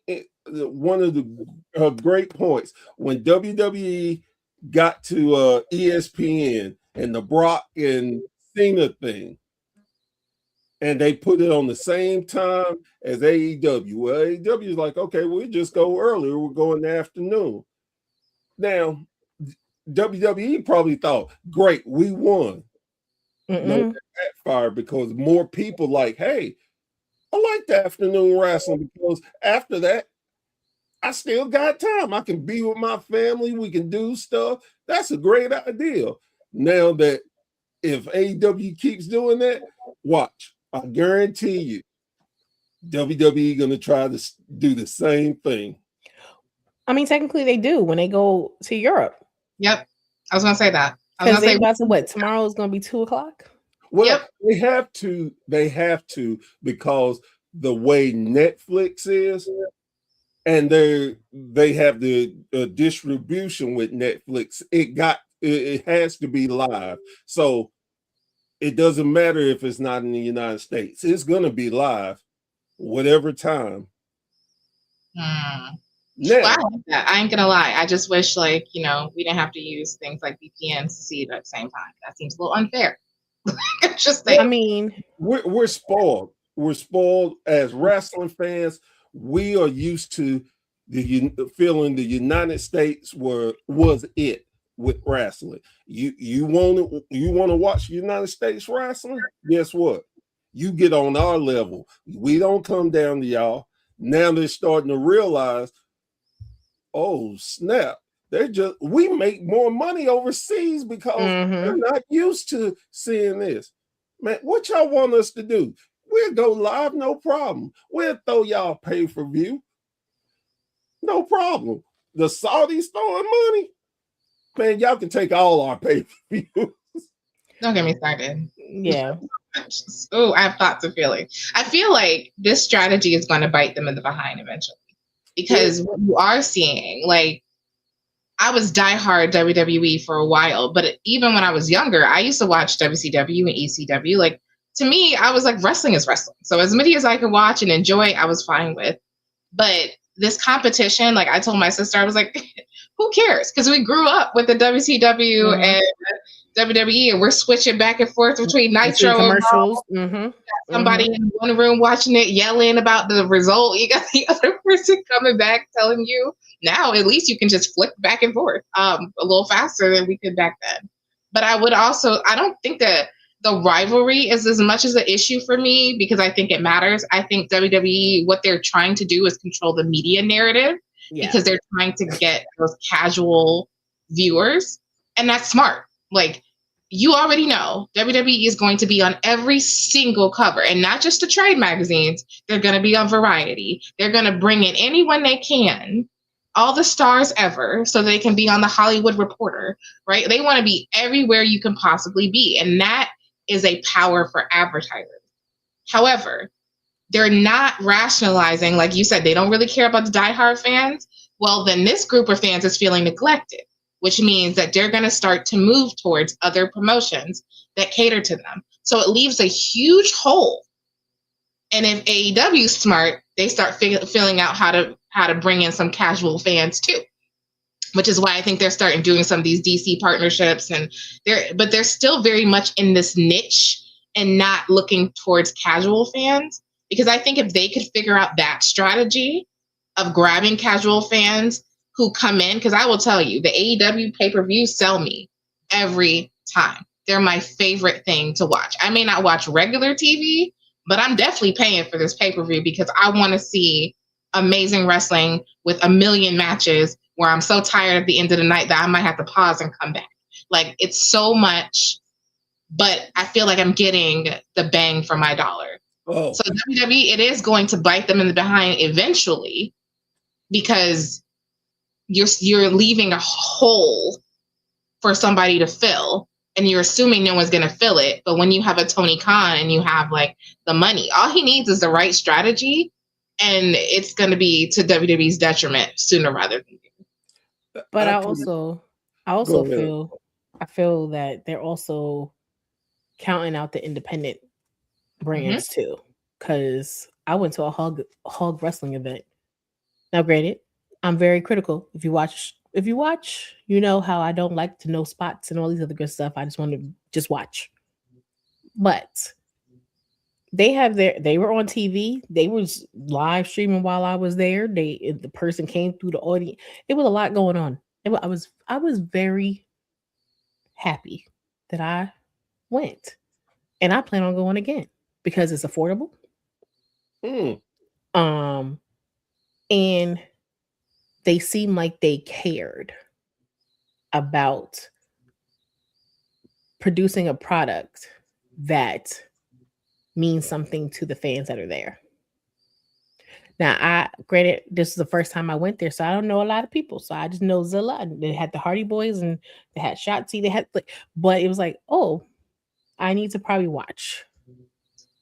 of the great points when WWE got to ESPN and the Brock and Cena thing, and they put it on the same time as AEW. Well, AEW is like, okay, we'll just go earlier. We'll go in the afternoon. Now, WWE probably thought, great, we won. No, that backfired because more people like, hey, I like the afternoon wrestling because after that, I still got time. I can be with my family. We can do stuff. That's a great idea. Now that if AEW keeps doing that, watch. I guarantee you, WWE going to try to do the same thing. I mean, technically they do when they go to Europe. Yep. I was going to say that. Because they about to what? Tomorrow is going to be 2:00? Well, yep. They have to because the way Netflix is, and they have the distribution with Netflix. It has to be live. So it doesn't matter if it's not in the United States. It's going to be live, whatever time. Now, I like that. I ain't gonna lie. I just wish, like, we didn't have to use things like VPNs to see it at the same time. That seems a little unfair. Just I think. mean, we're spoiled. We're spoiled as wrestling fans. We are used to feeling the United States was it with wrestling. You want to watch United States wrestling? Guess what? You get on our level. We don't come down to y'all. Now they're starting to realize, oh snap! We make more money overseas because they're not used to seeing this. Man, what y'all want us to do? We'll go live, no problem. We'll throw y'all pay-per-view. No problem. The Saudis throwing money. Man, y'all can take all our pay-per-view. Don't get me started. yeah. Oh, I have thoughts and feelings. I feel like this strategy is going to bite them in the behind eventually. Because what you are seeing, like, I was diehard WWE for a while, but even when I was younger, I used to watch WCW and ECW. Like, to me, I was like, wrestling is wrestling. So as many as I could watch and enjoy, I was fine with. But this competition, like I told my sister, I was like, who cares? Because we grew up with the WCW and WWE, and we're switching back and forth between Nitro commercials. and somebody in one room watching it, yelling about the result. You got the other person coming back telling you. Now, at least you can just flick back and forth a little faster than we could back then. But I don't think that the rivalry is as much as an issue for me because I think it matters. I think WWE, what they're trying to do is control the media narrative because they're trying to get those casual viewers. And that's smart. Like, you already know WWE is going to be on every single cover, and not just the trade magazines. They're going to be on Variety. They're going to bring in anyone they can, all the stars ever, so they can be on the Hollywood Reporter, right? They want to be everywhere you can possibly be, and that is a power for advertisers. However, they're not rationalizing, like you said, they don't really care about the diehard fans. Well, then this group of fans is feeling neglected, which means that they're going to start to move towards other promotions that cater to them. So it leaves a huge hole. And if AEW is smart, they start filling out how to bring in some casual fans too, which is why I think they're starting doing some of these DC partnerships. But they're still very much in this niche and not looking towards casual fans. Because I think if they could figure out that strategy of grabbing casual fans who come in, because I will tell you, the AEW pay-per-views sell me every time. They're my favorite thing to watch. I may not watch regular TV, but I'm definitely paying for this pay-per-view because I want to see amazing wrestling with a million matches where I'm so tired at the end of the night that I might have to pause and come back. Like, it's so much, but I feel like I'm getting the bang for my dollar. Oh. So WWE, it is going to bite them in the behind eventually because you're leaving a hole for somebody to fill, and you're assuming no one's going to fill it. But when you have a Tony Khan and you have like the money, all he needs is the right strategy, and it's going to be to WWE's detriment sooner rather than later. But I also feel that they're also counting out the independent brands too, because I went to a hog wrestling event. Now, granted, I'm very critical. If you watch, you know how I don't like to know spots and all these other good stuff. I just want to just watch. But they were on TV. They was live streaming while I was there. The person came through the audience. It was a lot going on. I was very happy that I went, and I plan on going again because it's affordable. And they seem like they cared about producing a product that means something to the fans that are there. Now, granted, this is the first time I went there, so I don't know a lot of people. So I just know Zilla, and they had the Hardy Boys, and they had Shotzi, but it was like, oh, I need to probably watch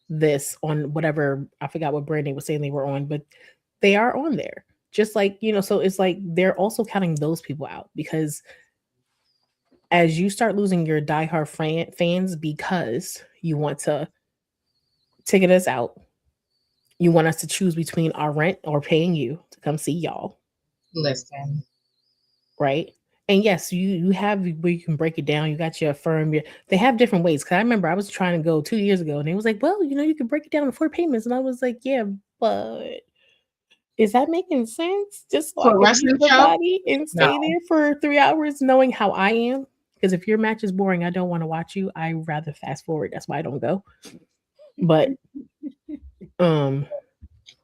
this on whatever, I forgot what brand they were saying they were on, but they are on there. Just like, so it's like they're also counting those people out, because as you start losing your diehard fans because you want to ticket us out, you want us to choose between our rent or paying you to come see y'all, Listen. right? And yes, you have where you can break it down. You got your Affirm. They have different ways. Because I remember I was trying to go 2 years ago, and it was like, well, you can break it down in 4 payments, and I was like, yeah, but is that making sense? Just so I For a can leave wrestling the show? body and No. stay there for 3 hours, knowing how I am. Because if your match is boring, I don't want to watch you. I rather fast forward. That's why I don't go. But um,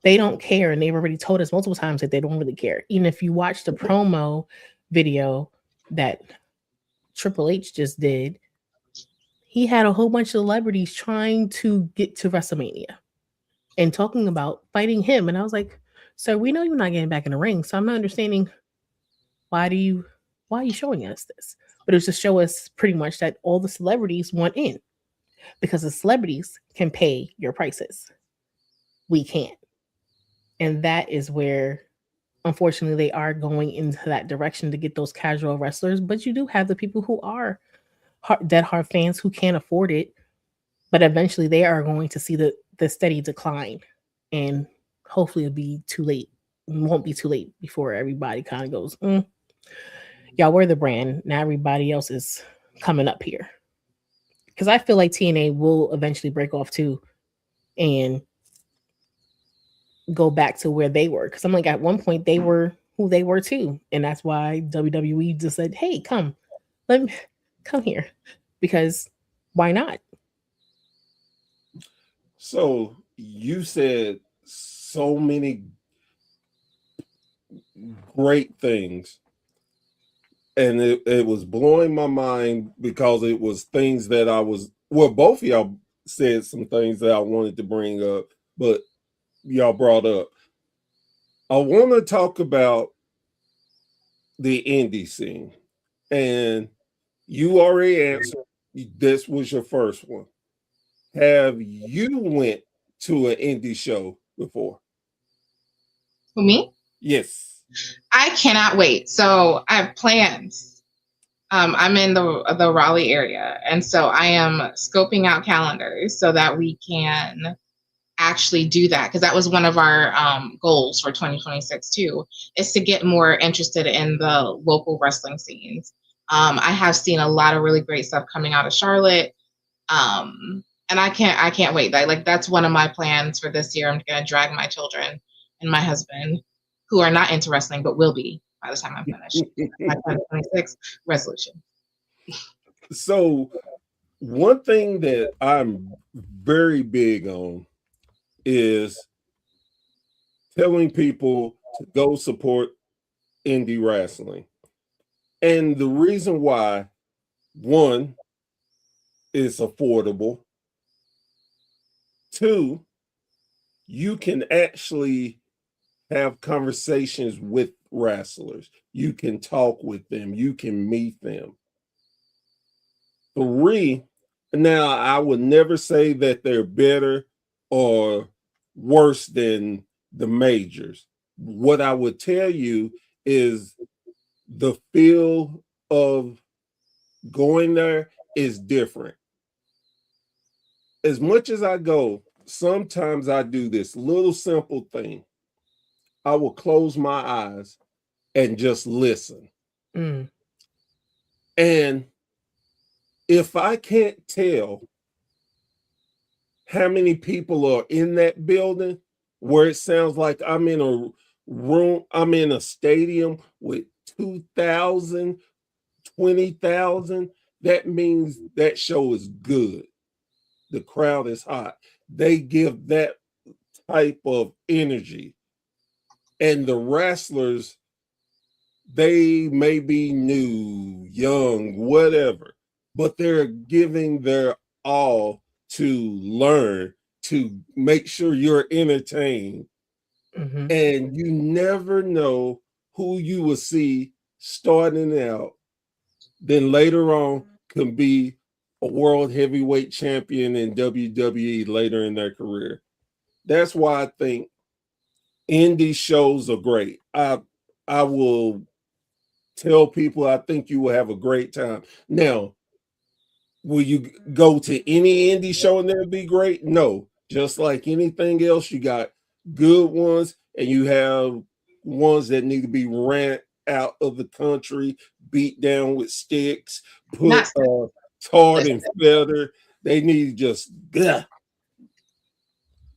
they don't care, and they've already told us multiple times that they don't really care. Even if you watch the promo video that Triple H just did, he had a whole bunch of celebrities trying to get to WrestleMania and talking about fighting him. And I was like, sir, we know you're not getting back in the ring. So I'm not understanding why are you showing us this? But it was to show us pretty much that all the celebrities want in because the celebrities can pay your prices. We can't. And that is where unfortunately they are going into that direction to get those casual wrestlers. But you do have the people who are dead hard fans who can't afford it, but eventually they are going to see the steady decline, and hopefully it'll be too late. It won't be too late before everybody kind of goes, y'all were the brand. Now everybody else is coming up here. Because I feel like TNA will eventually break off too and go back to where they were. Because I'm like, at one point they were who they were too, and that's why WWE just said, "Hey, let me come here," because why not? So you said so many great things, and it was blowing my mind because it was things that both of y'all said some things that I wanted to bring up, but y'all brought up. I want to talk about the indie scene, and you already answered. This was your first one. Have you went to an indie show before? Who, me? Yes. I cannot wait. So I have plans. I'm in the Raleigh area, and so I am scoping out calendars so that we can actually do that, because that was one of our goals for 2026 too, is to get more interested in the local wrestling scenes. I have seen a lot of really great stuff coming out of Charlotte, and I can't wait. That's one of my plans for this year. I'm going to drag my children and my husband, who are not into wrestling but will be by the time I'm finished. My 2026 resolution. So one thing that I'm very big on is telling people to go support indie wrestling. And the reason why, one, it's affordable. Two, you can actually have conversations with wrestlers. You can talk with them. You can meet them. Three, now I would never say that they're better or worse than the majors. What I would tell you is the feel of going there is different. As much as I go, sometimes I do this little simple thing. I will close my eyes and just listen. Mm. And if I can't tell how many people are in that building where it sounds like I'm in a room, I'm in a stadium with 2,000, 20,000, that means that show is good. The crowd is hot. They give that type of energy. And the wrestlers, they may be new, young, whatever, but they're giving their all to learn, to make sure you're entertained. Mm-hmm. And you never know who you will see starting out, then later on can be a world heavyweight champion in WWE later in their career. That's why I think indie shows are great. I will tell people I think you will have a great time. Now, will you go to any indie show and it'll be great? No. Just like anything else, you got good ones and you have ones that need to be ran out of the country, beat down with sticks, Not put tarred and feather. They need to just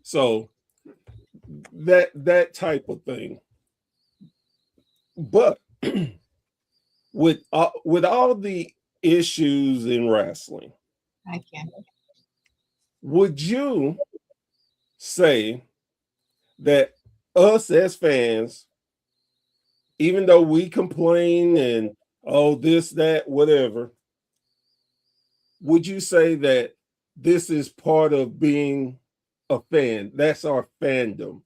so that type of thing. But with all the issues in wrestling, I can't. would you say that us as fans, even though we complain and oh this, that, whatever, would you say that this is part of being a fan? That's our fandom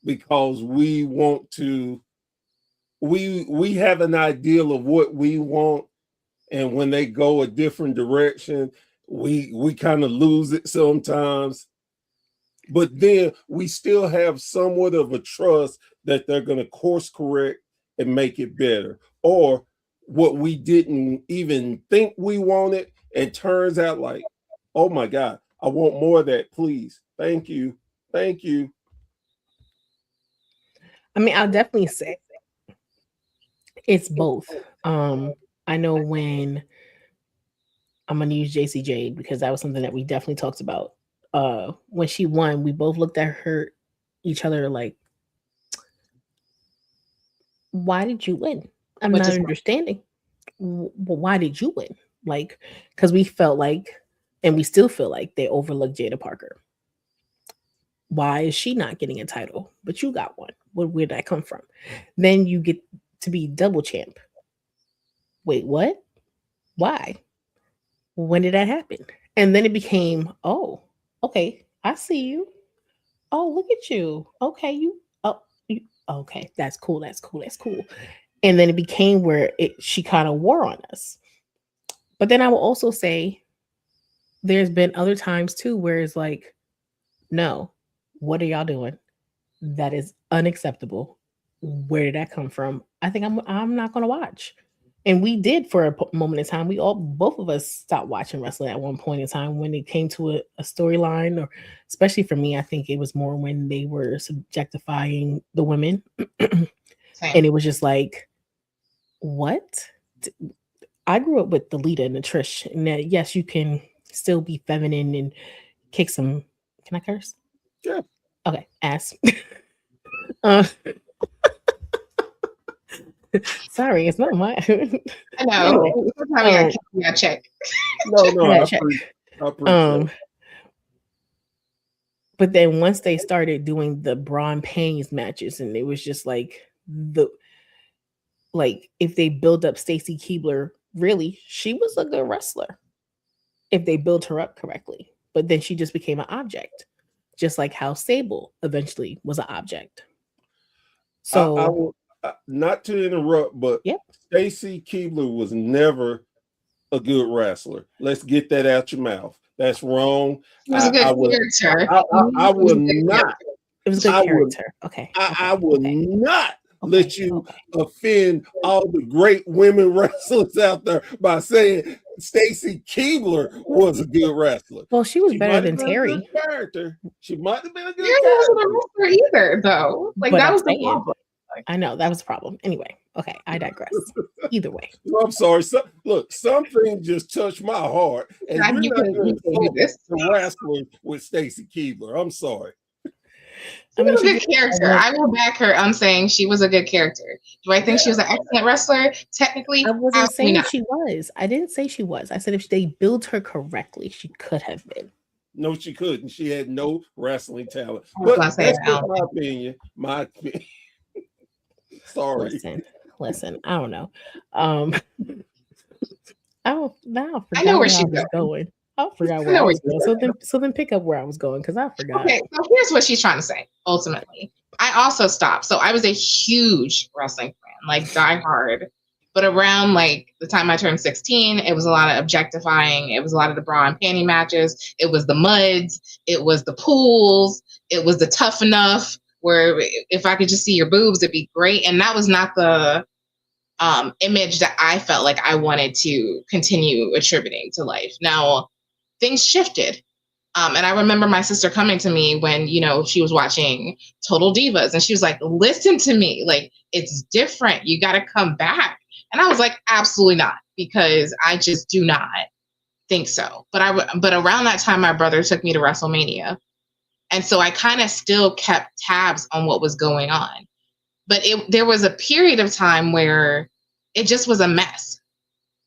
because we want to we have an ideal of what we want, and when they go a different direction, we kind of lose it sometimes. But then we still have somewhat of a trust that they're going to course correct and make it better. Or what we didn't even think we wanted, and turns out like, oh my God, I want more of that, please. Thank you. Thank you. I mean, I'll definitely say it's both. I know when I'm gonna use JC Jade because that was something that we definitely talked about. When she won, we both looked at each other like, why did you win? I'm Which not is understanding. Why did you win? Like, because we felt like, and we still feel like they overlooked Jada Parker. Why is she not getting a title, but you got one? Where'd that come from? Then you get to be double champ. Wait, what? Why? When did that happen? And then it became, oh, okay, I see you. Oh, look at you. Okay, okay, that's cool. That's cool. That's cool. And then it became where she kind of wore on us. But then I will also say there's been other times too where it's like, no, what are y'all doing? That is unacceptable. Where did that come from? I think I'm not gonna watch. And we did for a moment in time. Both of us stopped watching wrestling at one point in time when it came to a storyline, or especially for me, I think it was more when they were subjectifying the women. And it was just like, what? I grew up with the Lita and the Trish, and that yes, you can still be feminine and kick some. Can I curse? Yeah. Okay, ass. Sorry, it's not my. I know. Anyway, We got check. No, I check. appreciate it. But then once they started doing the Braun Paynes matches, and it was just like if they build up Stacy Keibler, really, she was a good wrestler if they built her up correctly. But then she just became an object, just like how Sable eventually was an object. So I will, not to interrupt, but yep. Stacy Keibler was never a good wrestler. Let's get that out your mouth. That's wrong. It was a good character. I will not. It was a good character. Okay. I will not let you offend all the great women wrestlers out there by saying Stacy Keibler was a good wrestler. Well, she was better than Terry. Character. She might have been a good Terry wasn't a wrestler either, though. Like, that was the problem. I know that was a problem. Anyway, okay, I digress. Either way, I'm sorry. Something just touched my heart, and you're not going to do this wrestling with Stacy Keibler. I'm sorry. She was a good character. I will back her. I'm saying she was a good character. Do I think she was an excellent wrestler? Technically, I wasn't saying she was. I didn't say she was. I said if they built her correctly, she could have been. No, she couldn't. She had no wrestling talent. But that's just my opinion. My opinion. Sorry. Listen. I don't know. I forgot where she was going. I forgot where I was going. So then pick up where I was going because I forgot. Okay, so here's what she's trying to say. Ultimately, I also stopped. So I was a huge wrestling fan, like die hard. But around like the time I turned 16, it was a lot of objectifying. It was a lot of the bra and panty matches. It was the muds. It was the pools. It was the tough enough where if I could just see your boobs, it'd be great. And that was not the image that I felt like I wanted to continue attributing to life. Now, things shifted. And I remember my sister coming to me when, she was watching Total Divas, and she was like, listen to me, like, it's different. You got to come back. And I was like, absolutely not, because I just do not think so. But around that time, my brother took me to WrestleMania. And so I kind of still kept tabs on what was going on. But there was a period of time where it just was a mess.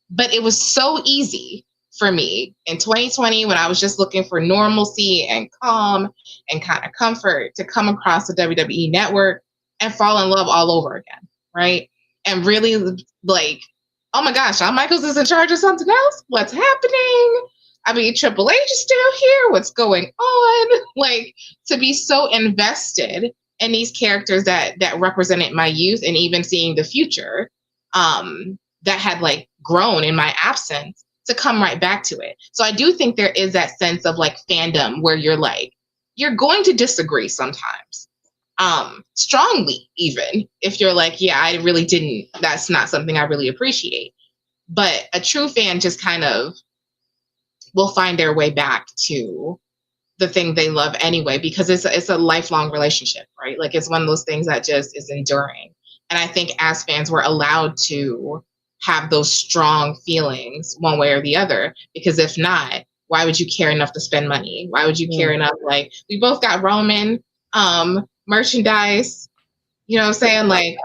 But it was so easy for me in 2020, when I was just looking for normalcy and calm and kind of comfort, to come across the WWE network and fall in love all over again, right? And really, like, oh my gosh, Shawn Michaels is in charge of something else? What's happening? I mean, Triple H is still here. What's going on? Like, to be so invested in these characters that represented my youth, and even seeing the future, that had like grown in my absence, to come right back to it. So I do think there is that sense of like fandom where you're like, you're going to disagree sometimes, strongly, even if you're like, yeah, I really didn't, that's not something I really appreciate. But a true fan just kind of will find their way back to the thing they love anyway, because it's a lifelong relationship, right? Like, it's one of those things that just is enduring. And I think as fans, we're allowed to have those strong feelings one way or the other, because if not, why would you care enough to spend money? Why would you care enough? Like, we both got Roman merchandise, you know what I'm saying? Like,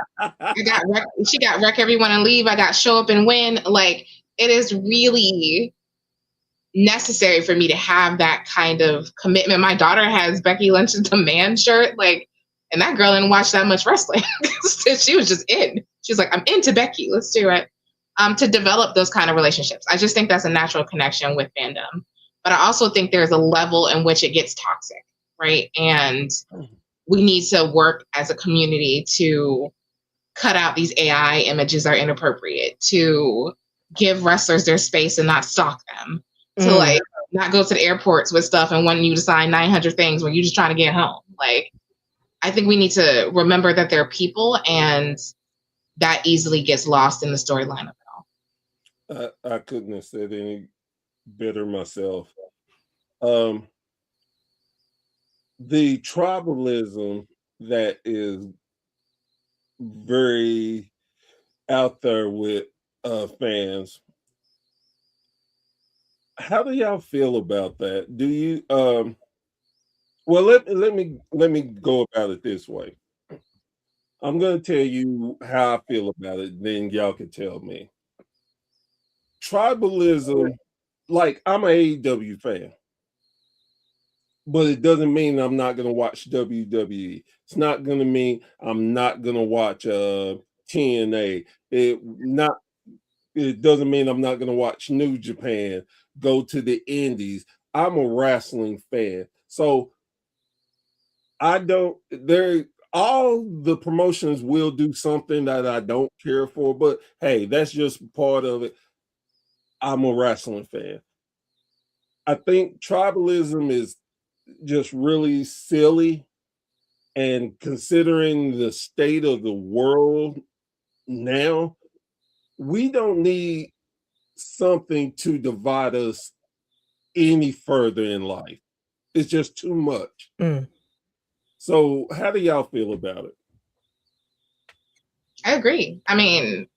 she got Wreck Everyone and Leave. I got Show Up and Win. Like, it is really necessary for me to have that kind of commitment. My daughter has Becky Lynch's The Man shirt, like, and that girl didn't watch that much wrestling. She was just in. She's like, I'm into Becky. Let's do it. To develop those kind of relationships. I just think that's a natural connection with fandom. But I also think there's a level in which it gets toxic, right? And we need to work as a community to cut out these AI images that are inappropriate, to give wrestlers their space and not stalk them, to like not go to the airports with stuff and want you to sign 900 things when you're just trying to get home. Like, I think we need to remember that they're people, and that easily gets lost in the storyline of it all. I couldn't have said any better myself. The tribalism that is very out there with fans. How do y'all feel about that? Do you well, let me go about it this way. I'm going to tell you how I feel about it, then y'all can tell me. Tribalism, like, I'm an AEW fan, but it doesn't mean I'm not going to watch WWE. It's not going to mean I'm not going to watch TNA. It doesn't mean I'm not going to watch New Japan, go to the Indies. I'm a wrestling fan. So all the promotions will do something that I don't care for, but hey, that's just part of it. I'm a wrestling fan. I think tribalism is just really silly, and considering the state of the world now, we don't need something to divide us any further in life. It's just too much. So how do y'all feel about it? I agree. I mean,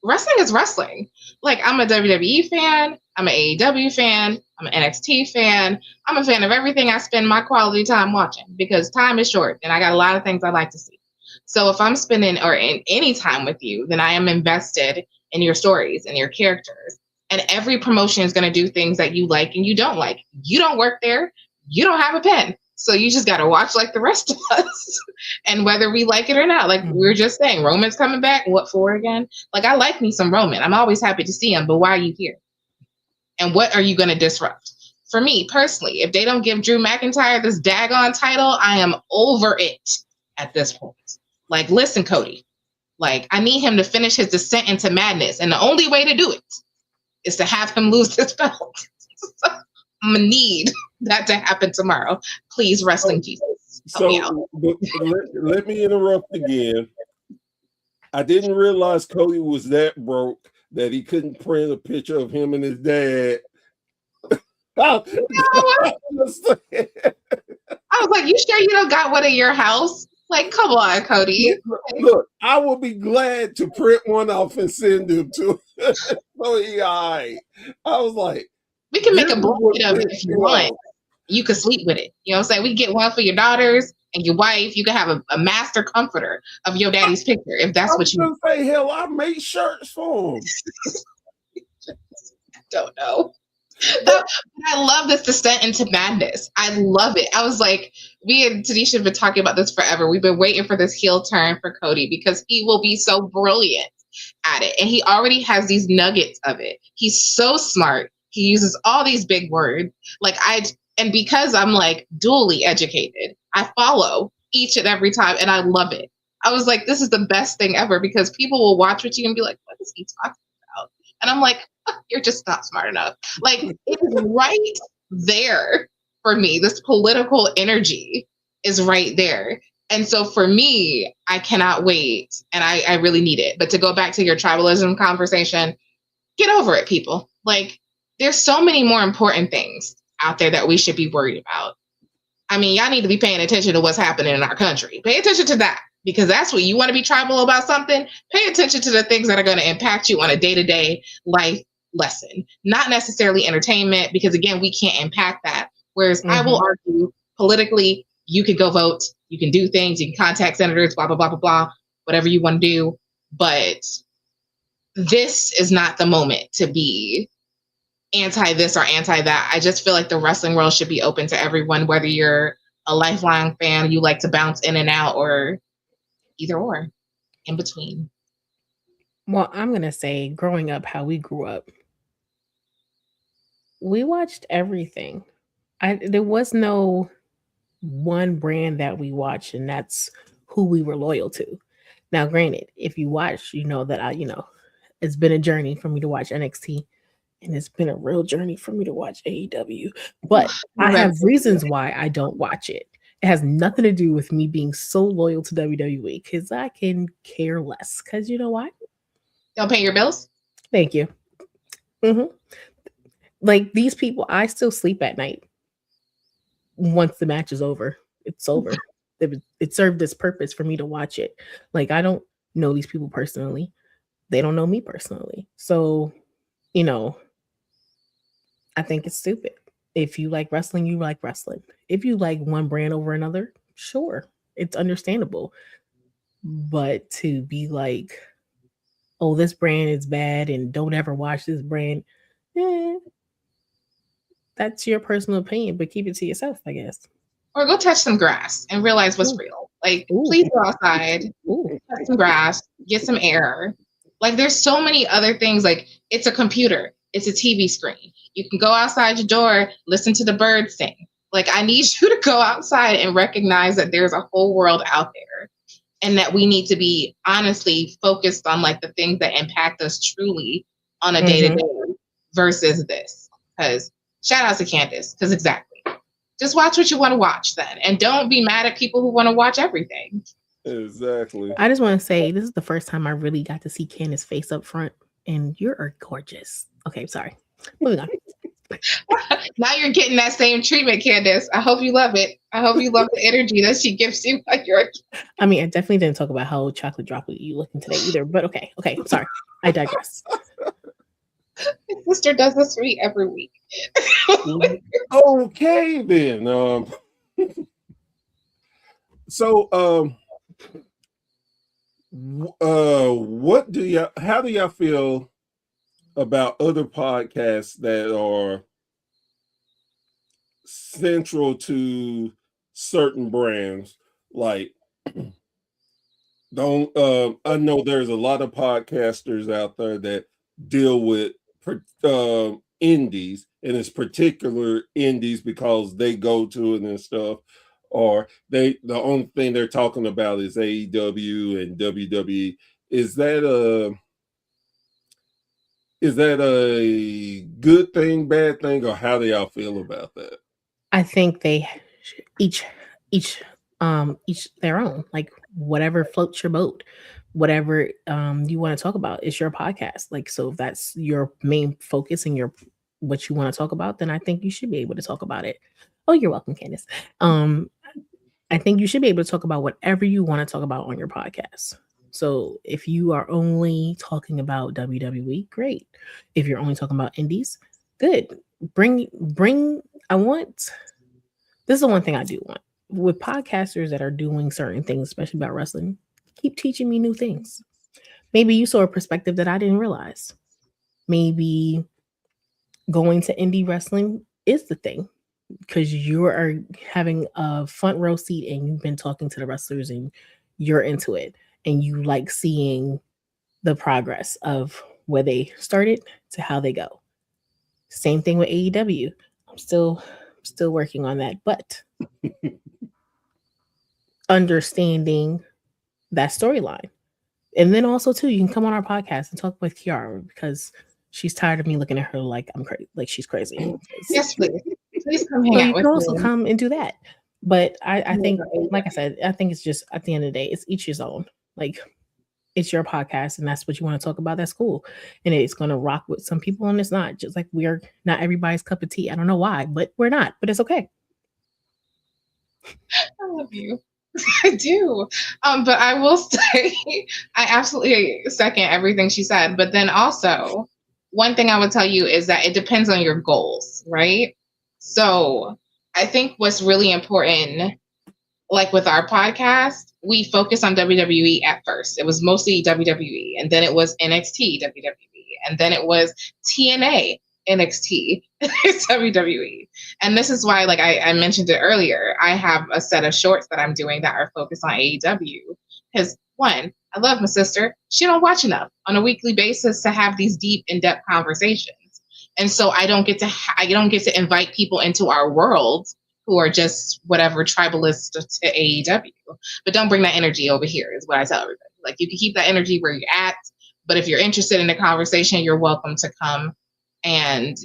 wrestling is wrestling. Like, I'm a WWE fan, I'm an AEW fan, I'm an NXT fan. I'm a fan of everything I spend my quality time watching, because time is short and I got a lot of things I like to see. So if I'm spending or in any time with you, then I am invested in your stories and your characters. And every promotion is going to do things that you like and you don't like. You don't work there. You don't have a pen. So you just got to watch like the rest of us. And whether we like it or not, like we were just saying, Roman's coming back. What for again? Like, I like me some Roman. I'm always happy to see him, but why are you here? And what are you going to disrupt? For me personally, if they don't give Drew McIntyre this daggone title, I am over it at this point. Like, listen, Cody, like, I need him to finish his descent into madness. And the only way to do it is to have him lose this belt. So I'm going to need that to happen tomorrow. Please, wrestling Jesus. So let me interrupt again. I didn't realize Cody was that broke that he couldn't print a picture of him and his dad. I I was like, you sure you don't got one in your house? Like, come on, Cody. Look, I will be glad to print one off and send him to so he all right. I was like, We can this make a is what blanket of it pissed if me you want. off. You could sleep with it. You know what I'm saying? We can get one for your daughters and your wife. You can have a master comforter of your daddy's picture if that's I what was you gonna say, hell, I made shirts for him. don't know. But I love this descent into madness. I love it. I was like, me and Tanisha have been talking about this forever. We've been waiting for this heel turn for Cody because he will be so brilliant at it. And he already has these nuggets of it. He's so smart. He uses all these big words. And because I'm like dually educated, I follow each and every time and I love it. I was like, this is the best thing ever because people will watch with you and be like, what is he talking about? And I'm like, you're just not smart enough. Like, it's right there for me. This political energy is right there. And so for me, I cannot wait. And I really need it. But to go back to your tribalism conversation, get over it, people. Like, there's so many more important things out there that we should be worried about. I mean, y'all need to be paying attention to what's happening in our country. Pay attention to that because that's what you want to be tribal about something. Pay attention to the things that are going to impact you on a day-to-day life lesson, not necessarily entertainment, because again, we can't impact that. Whereas I will argue politically, you could go vote, you can do things, you can contact senators, blah, blah, blah, blah, blah, whatever you want to do. But this is not the moment to be anti this or anti that. I just feel like the wrestling world should be open to everyone, whether you're a lifelong fan, you like to bounce in and out, or either or in between. Well, I'm going to say growing up, how we grew up, we watched everything. There was no one brand that we watched, and that's who we were loyal to. Now, granted, if you watch, you know that it's been a journey for me to watch NXT, and it's been a real journey for me to watch AEW. But I have reasons why I don't watch it. It has nothing to do with me being so loyal to WWE because I can care less. Because you know why? Don't pay your bills? Thank you. Like these people, I still sleep at night. Once the match is over, it's over. It served its purpose for me to watch it. Like I don't know these people personally. They don't know me personally. So, I think it's stupid. If you like wrestling, you like wrestling. If you like one brand over another, sure, it's understandable. But to be like, oh, this brand is bad and don't ever watch this brand, that's your personal opinion, but keep it to yourself, I guess. Or go touch some grass and realize what's real. Like, please go outside, touch some grass, get some air. Like, there's so many other things. Like, it's a computer, it's a TV screen. You can go outside your door, listen to the birds sing. Like, I need you to go outside and recognize that there's a whole world out there and that we need to be honestly focused on like the things that impact us truly on a day-to-day versus this. Because shout out to Candace, because exactly. Just watch what you want to watch then. And don't be mad at people who want to watch everything. Exactly. I just want to say this is the first time I really got to see Candace's face up front. And you're gorgeous. Okay, sorry. Moving on. Now you're getting that same treatment, Candace. I hope you love it. I hope you love the energy that she gives you. I definitely didn't talk about how chocolate droplet you looking today either. But okay, I'm sorry. I digress. My sister does this for me every week. Okay, then. So, how do y'all feel about other podcasts that are central to certain brands? Like, I know there's a lot of podcasters out there that deal with indies, and it's particular indies because they go to it and stuff, or the only thing they're talking about is AEW and WWE. Is that a good thing, bad thing, or how do y'all feel about that? I think they each their own. Like whatever floats your boat, whatever you want to talk about, it's your podcast. Like so, if that's your main focus and your what you want to talk about, then I think you should be able to talk about it. Oh, you're welcome, Candace. I think you should be able to talk about whatever you want to talk about on your podcast. So if you are only talking about WWE, great. If you're only talking about indies, good. Bring I want this is the one thing I do want. With podcasters that are doing certain things, especially about wrestling, keep teaching me new things. Maybe you saw a perspective that I didn't realize. Maybe going to indie wrestling is the thing because you are having a front row seat and you've been talking to the wrestlers and you're into it and you like seeing the progress of where they started to how they go. Same thing with AEW. I'm still working on that, but understanding that storyline. And then also too, you can come on our podcast and talk with Kiara because she's tired of me looking at her like I'm crazy, like she's crazy. Yes, please. Please come hang So out you with can also me. come and do that. But I think, like I said, I think it's just at the end of the day, it's each his own. Like it's your podcast and that's what you want to talk about. That's cool. And it's going to rock with some people and it's not. Just like we're not everybody's cup of tea. I don't know why, but we're not. But it's okay. I love you. I do. But I will say, I absolutely second everything she said. But then also, one thing I would tell you is that it depends on your goals, right? So I think what's really important, like with our podcast, we focus on WWE at first. It was mostly WWE, and then it was NXT WWE, and then it was TNA NXT WWE. And this is why, like I mentioned it earlier, I have a set of shorts that I'm doing that are focused on AEW. Because one, I love my sister. She don't watch enough on a weekly basis to have these deep, in-depth conversations. And so I don't get to invite people into our world who are just whatever tribalist to AEW. But don't bring that energy over here is what I tell everybody. Like you can keep that energy where you're at, but if you're interested in the conversation, you're welcome to come and,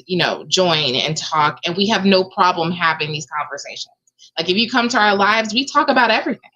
join and talk. And we have no problem having these conversations. Like if you come to our lives, we talk about everything.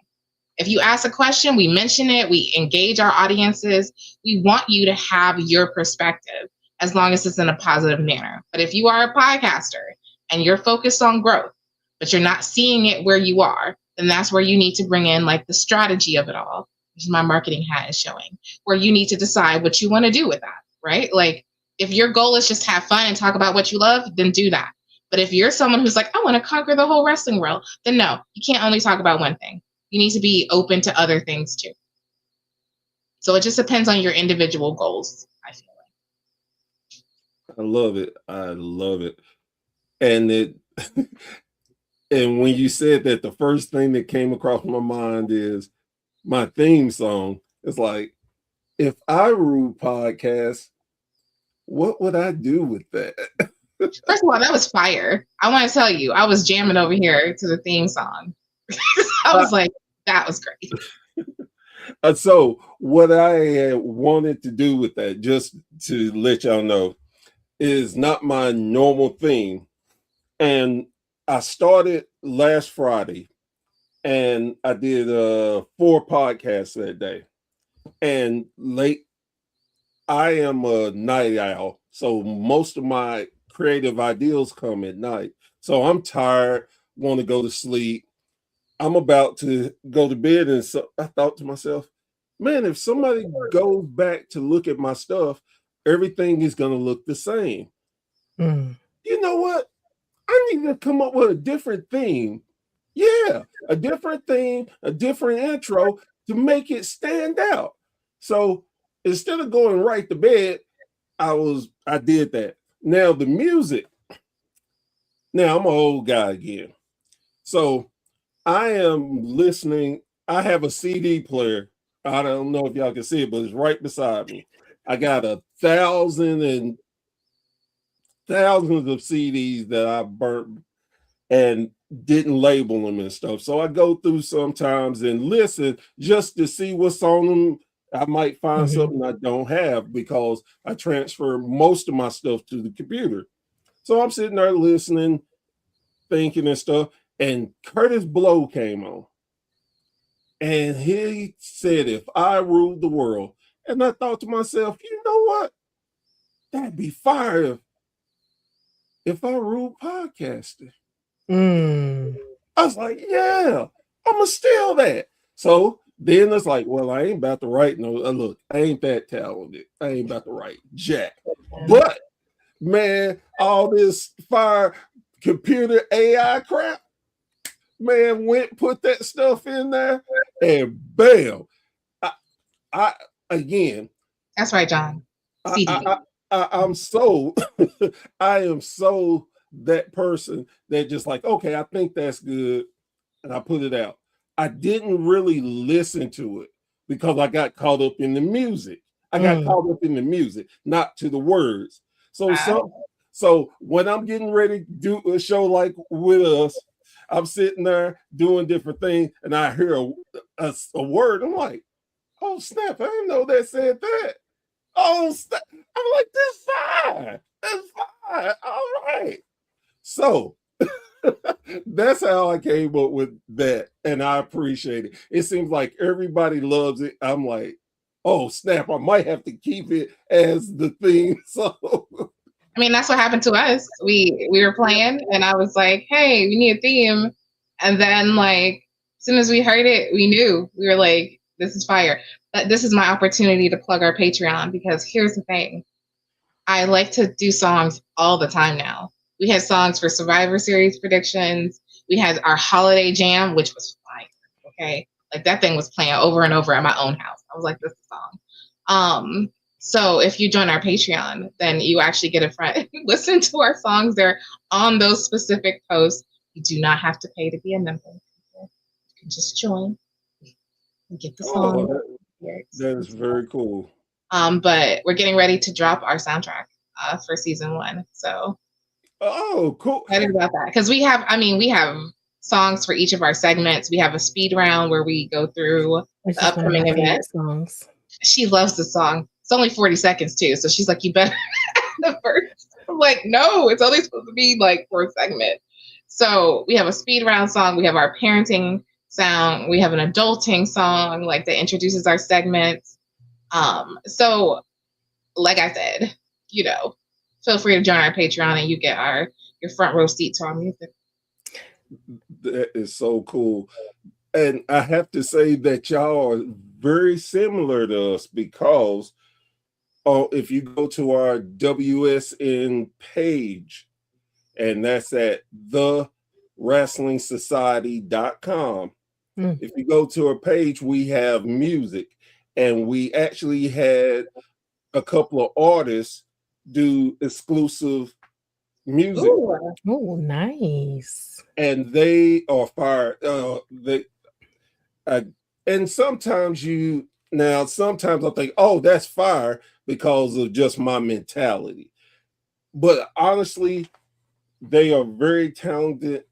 If you ask a question, we mention it, we engage our audiences. We want you to have your perspective as long as it's in a positive manner. But if you are a podcaster and you're focused on growth, but you're not seeing it where you are, then that's where you need to bring in like the strategy of it all, which my marketing hat is showing, where you need to decide what you want to do with that, right? Like if your goal is just have fun and talk about what you love, then do that. But if you're someone who's like, I want to conquer the whole wrestling world, then no, you can't only talk about one thing. You need to be open to other things too. So it just depends on your individual goals, I feel like. I love it. I love it. And and when you said that, the first thing that came across my mind is my theme song. It's like, if I ruled podcasts, what would I do with that? First of all, that was fire. I want to tell you, I was jamming over here to the theme song. I was like, that was great. So what I wanted to do with that, just to let y'all know, is not my normal theme. And I started last Friday and I did 4 podcasts that day. And I am a night owl. So most of my creative ideas come at night. So I'm tired, want to go to sleep. I'm about to go to bed. And so I thought to myself, man, if somebody goes back to look at my stuff, everything is going to look the same. You know what? I need to come up with a different theme. Yeah, a different theme, a different intro to make it stand out. So instead of going right to bed, I did that. Now the music. Now I'm an old guy again. So I am listening. I have a CD player. I don't know if y'all can see it, but it's right beside me. I got 1,000 and thousands of CDs that I burnt and didn't label them and stuff. So I go through sometimes and listen just to see what's on them. I might find something I don't have because I transfer most of my stuff to the computer. So I'm sitting there listening, thinking and stuff. And Curtis Blow came on. And he said, if I ruled the world. And I thought to myself, you know what? That'd be fire if I rule podcasting. Mm. I was like, yeah, I'm gonna steal that. So then it's like, well, I ain't about to write no. Look, I ain't that talented. I ain't about to write jack. But man, all this fire computer AI crap, man, went put that stuff in there, and bam, I again, That's right, John. CD. I'm so I am so that person that just like, okay, I think that's good, and I put it out. I didn't really listen to it because I got caught up in the music. I got caught up in the music, not to the words. So when I'm getting ready to do a show like with us, I'm sitting there doing different things, and I hear a word. I'm like, oh snap! I didn't know that said that. Oh snap! I'm like, that's fine. That's fine. All right. So that's how I came up with that, and I appreciate it. It seems like everybody loves it. I'm like, oh snap! I might have to keep it as the theme. So I mean, that's what happened to us. We were playing, and I was like, "Hey, we need a theme." And then, like, as soon as we heard it, we knew. We were like, "This is fire." But this is my opportunity to plug our Patreon, because here's the thing: I like to do songs all the time now. We had songs for Survivor Series predictions. We had our holiday jam, which was fire. Okay, like that thing was playing over and over at my own house. I was like, "This is a song." So if you join our Patreon, then you actually get a front listen to our songs. They're on those specific posts. You do not have to pay to be a member. You can just join and get the song. that is very cool. But we're getting ready to drop our soundtrack for season 1. So oh, cool. excited about that, because we have songs for each of our segments. We have a speed round where we go through the upcoming event. Songs. She loves the song. It's only 40 seconds too, so she's like, "You better the first." I'm like, "No, it's only supposed to be like 4 segments." So we have a speed round song. We have our parenting sound. We have an adulting song, like that introduces our segments. So like I said, feel free to join our Patreon and you get your front row seat to our music. That is so cool. And I have to say that y'all are very similar to us, because if you go to our WSN page, and that's at thewrestlingsociety.com. If you go to our page, we have music, and we actually had a couple of artists do exclusive music. Oh, nice. And they are fire. And sometimes I think, oh, that's fire, because of just my mentality. But honestly, they are very talented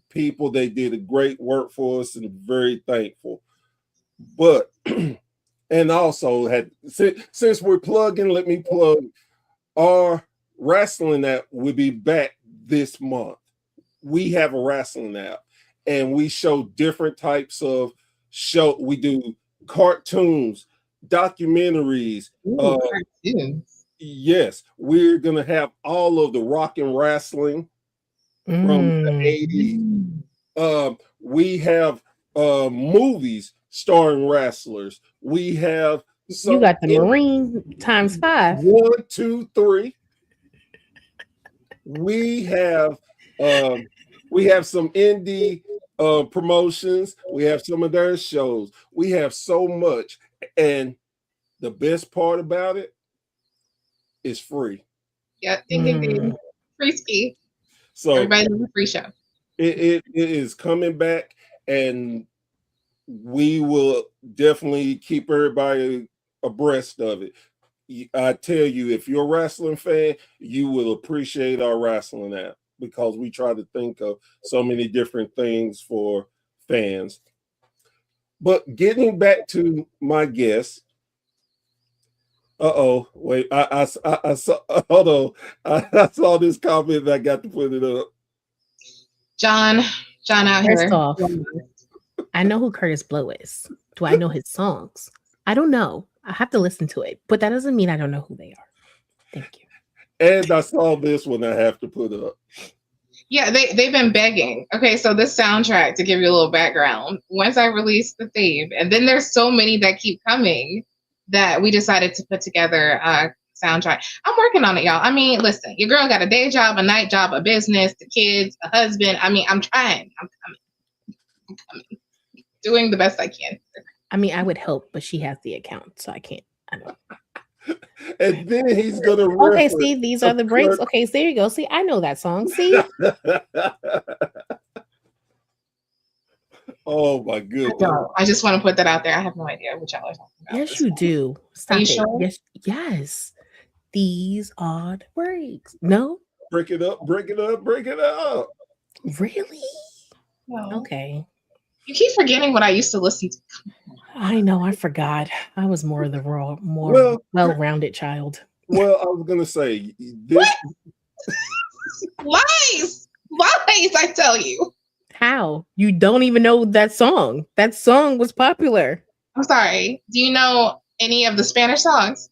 people. They did a great work for us, and very thankful. But and also since we're plugging, let me plug our wrestling app. Will be back this month. We have a wrestling app, and we show different types of show. We do cartoons, documentaries. Cartoons. Yes, we're gonna have all of the rock and wrestling from the 80s. We have movies starring wrestlers. We have you got the Marine times 5. 1, 2, 3. We have some indie promotions. We have some of their shows. We have so much, and the best part about it is free. Yeah, ding ding ding. Free ski. So everybody knows a free show. It is coming back, and we will definitely keep everybody abreast of it. I tell you, if you're a wrestling fan, you will appreciate our wrestling app, because we try to think of so many different things for fans. But getting back to my guest. Wait, I saw, hold on. I saw this comment and I got to put it up. John out First here. off, I know who Curtis Blow is. Do I know his songs? I don't know. I have to listen to it, but that doesn't mean I don't know who they are. Thank you. And I saw this one I have to put up. Yeah, they've been begging. Okay, so this soundtrack, to give you a little background, once I released the theme, and then there's so many that keep coming that we decided to put together a soundtrack. I'm working on it, y'all. I mean, listen, your girl got a day job, a night job, a business, the kids, a husband. I mean, I'm trying. I'm coming. Doing the best I can. I mean, I would help, but she has the account, so I can't. I don't. And then he's gonna Okay, see, these are the breaks. Okay, so there you go. See, I know that song. See, oh my goodness! I just want to put that out there. I have no idea what y'all are talking about. yes, you do. Stop you it. sure? Yes, yes. These are the breaks. No, Break it up! Break it up! Break it up! really? No. Okay. You keep forgetting what I used to listen to. I know. I forgot. I was more well-rounded child. Well, I was gonna say this. Lies! I tell you. How? You don't even know that song? That song was popular. I'm sorry. Do you know any of the Spanish songs?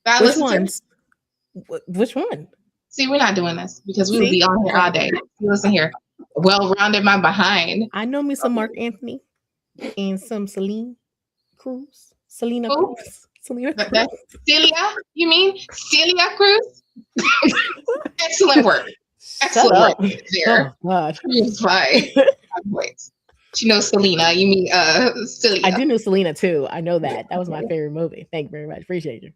That I Which listen to? ones? Which one? See, we're not doing this because we would be on here all day. Listen here. Well-rounded my behind. I know me some Mark Anthony and some Selena Cruz. Who? Selena Cruz. That's Celia? You mean Celia Cruz? Excellent work. Excellent work there. Oh God. Right. Wait. She knows Selena. You mean Celia? I do know Selena too. I know that. That was my favorite movie. Thank you very much. Appreciate you.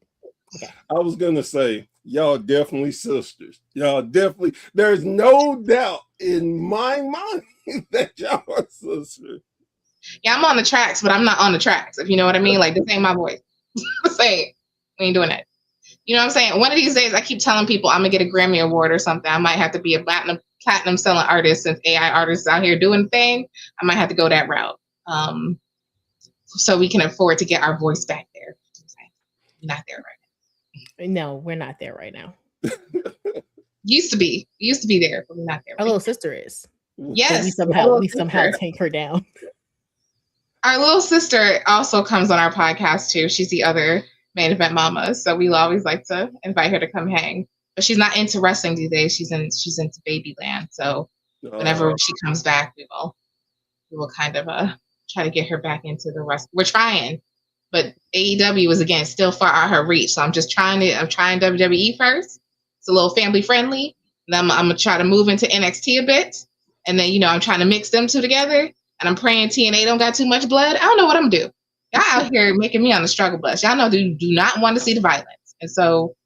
Okay. I was gonna say, y'all definitely sisters. Y'all definitely. There's no doubt in my mind that y'all are sisters. Yeah, I'm on the tracks, but I'm not on the tracks. If you know what I mean. Like, this ain't my voice. Say, we ain't doing that. You know what I'm saying? One of these days, I keep telling people I'm gonna get a Grammy Award or something. I might have to be a platinum selling artist since AI artists out here doing things. I might have to go that route, so we can afford to get our voice back there. We're not there right now. No, we're not there right now. Used to be there, but we're not there. Our little sister is. Yes, we somehow take her down. Our little sister also comes on our podcast too. She's the other main event mama, so we always like to invite her to come hang. But she's not into wrestling these days. She's into Babyland. So whenever she comes back, we will kind of try to get her back into the wrestling. We're trying, but AEW is again still far out her reach. So I'm trying WWE first. It's a little family friendly. And I'm gonna try to move into NXT a bit, and then I'm trying to mix them two together. And I'm praying TNA don't got too much blood. I don't know what I'm gonna do. Y'all out here making me on the struggle bus. Y'all know do not want to see the violence. And so,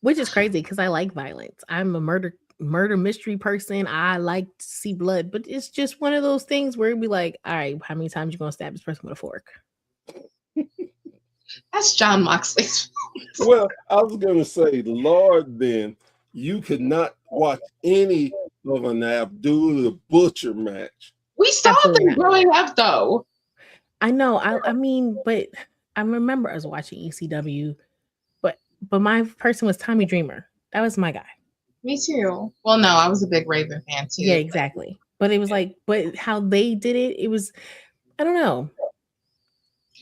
which is crazy because I like violence. I'm a murder mystery person. I like to see blood, but it's just one of those things where it'd be like, all right, how many times you gonna stab this person with a fork? That's John Moxley. Well, I was gonna say, Lord, then you could not watch any of an Abdul the Butcher match. We saw them growing up, though. I know. I mean, but I remember us watching ECW, but my person was Tommy Dreamer. That was my guy. Me too. Well, no, I was a big Raven fan too. Yeah, exactly. But it was like, but how they did it, it was, I don't know.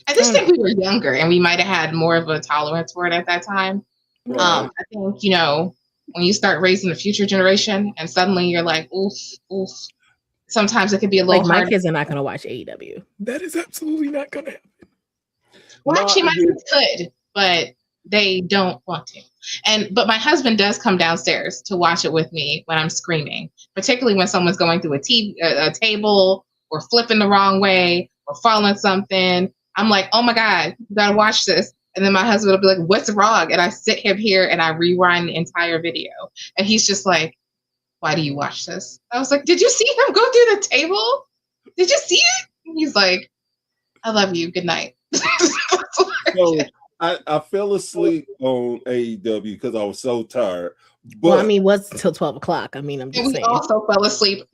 I just think we were younger and we might have had more of a tolerance for it at that time. Right. I think, when you start raising the future generation and suddenly you're like, oof. Sometimes it could be a little hard. My kids are not going to watch AEW. That is absolutely not going to happen. Well, actually, my kids could, but they don't want to. But my husband does come downstairs to watch it with me when I'm screaming, particularly when someone's going through a table or flipping the wrong way or falling something. I'm like, oh my God, you got to watch this. And then my husband will be like, what's wrong? And I sit him here and I rewind the entire video. And he's just like, why do you watch this? I was like, did you see him go through the table? Did you see it? And he's like, I love you. Good night. So I fell asleep on AEW because I was so tired. But well, I mean, it was until 12 o'clock. I mean, I'm just saying. We also fell asleep.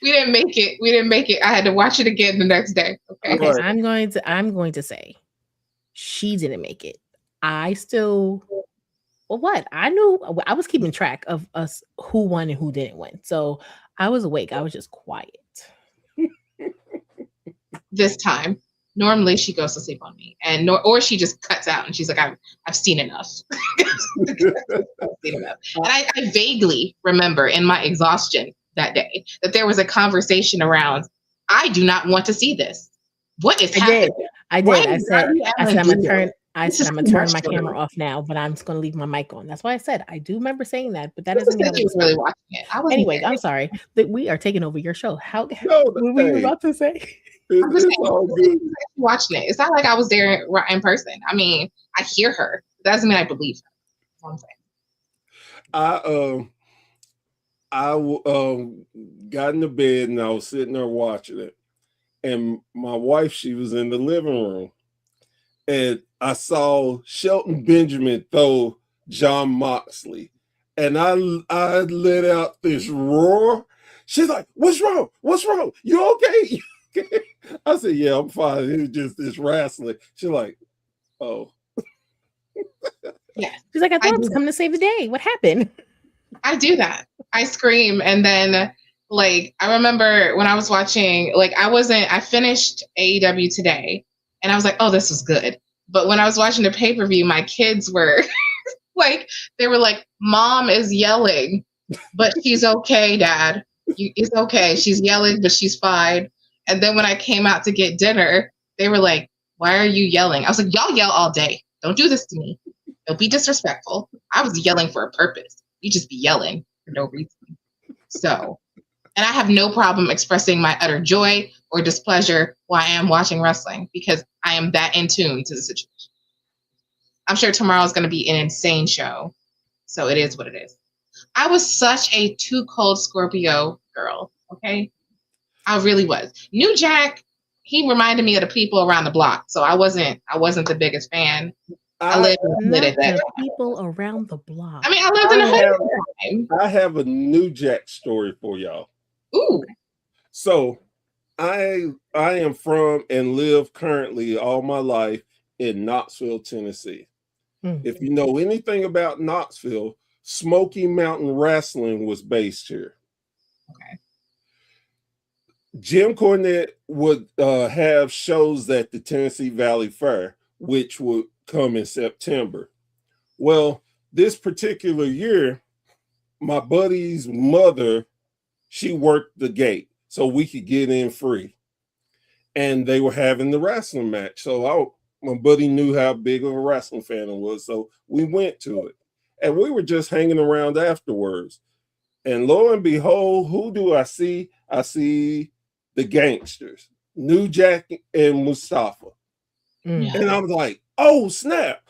We didn't make it. I had to watch it again the next day. Okay. Right. I'm going to say she didn't make it. I still. Well, what? I knew I was keeping track of us who won and who didn't win. So I was awake. I was just quiet. This time. normally she goes to sleep on me, or she just cuts out and she's like, I've seen enough. I've seen enough. And I vaguely remember in my exhaustion that day that there was a conversation around, I do not want to see this. What is happening? I Why did. I is said Darby I'm Allin gonna doing turn. this? I This said is I'm too gonna turn much my for camera me. off now, but I'm just gonna leave my mic on. That's why I said I do remember saying that, but that People doesn't mean I said she was was. really watching it. I wasn't Anyway, there. I'm sorry that we are taking over your show. How? No, What were you hey, about to say? I'm just it's saying, all people said good. she was actually watching it. It's not like I was there in person. I mean, I hear her. That doesn't mean I believe her. That's what I'm saying. I got into bed and I was sitting there watching it, and my wife, she was in the living room, and I saw Shelton Benjamin throw John Moxley, and I let out this roar. She's like, "What's wrong? What's wrong? You okay?" I said, "Yeah, I'm fine. It was just this wrestling." She's like, "Oh." Yeah, She's like, I thought I do was that. coming to save the day. What happened? I do that. I scream, and then like I remember when I was watching, like I finished AEW today, and I was like, oh, this was good. But when I was watching the pay-per-view, my kids were like, they were like, Mom is yelling, but she's okay, Dad. It's okay. She's yelling, but she's fine. And then when I came out to get dinner, they were like, why are you yelling? I was like, y'all yell all day. Don't do this to me. Don't be disrespectful. I was yelling for a purpose. You just be yelling for no reason. So, and I have no problem expressing my utter joy or displeasure while I am watching wrestling because I am that in tune to the situation. I'm sure tomorrow is going to be an insane show. So it is what it is. I was such a too cold Scorpio girl. Okay. I really was. New Jack, he reminded me of the people around the block. So I wasn't the biggest fan. I lived in the hood Not at that the time. people around the block. I mean, I lived in the hood at that time. I have a New Jack story for y'all. Ooh. So I am from and live currently all my life in Knoxville, Tennessee. If you know anything about Knoxville, Smoky Mountain Wrestling was based here. Okay. Jim Cornette would have shows at the Tennessee Valley Fair, which would come in September. Well, this particular year, my buddy's mother, she worked the gate so we could get in free. And they were having the wrestling match. So my buddy knew how big of a wrestling fan I was. So we went to it. And we were just hanging around afterwards. And lo and behold, who do I see? I see the gangsters, New Jack and Mustafa. Yeah. And I was like, oh, snap.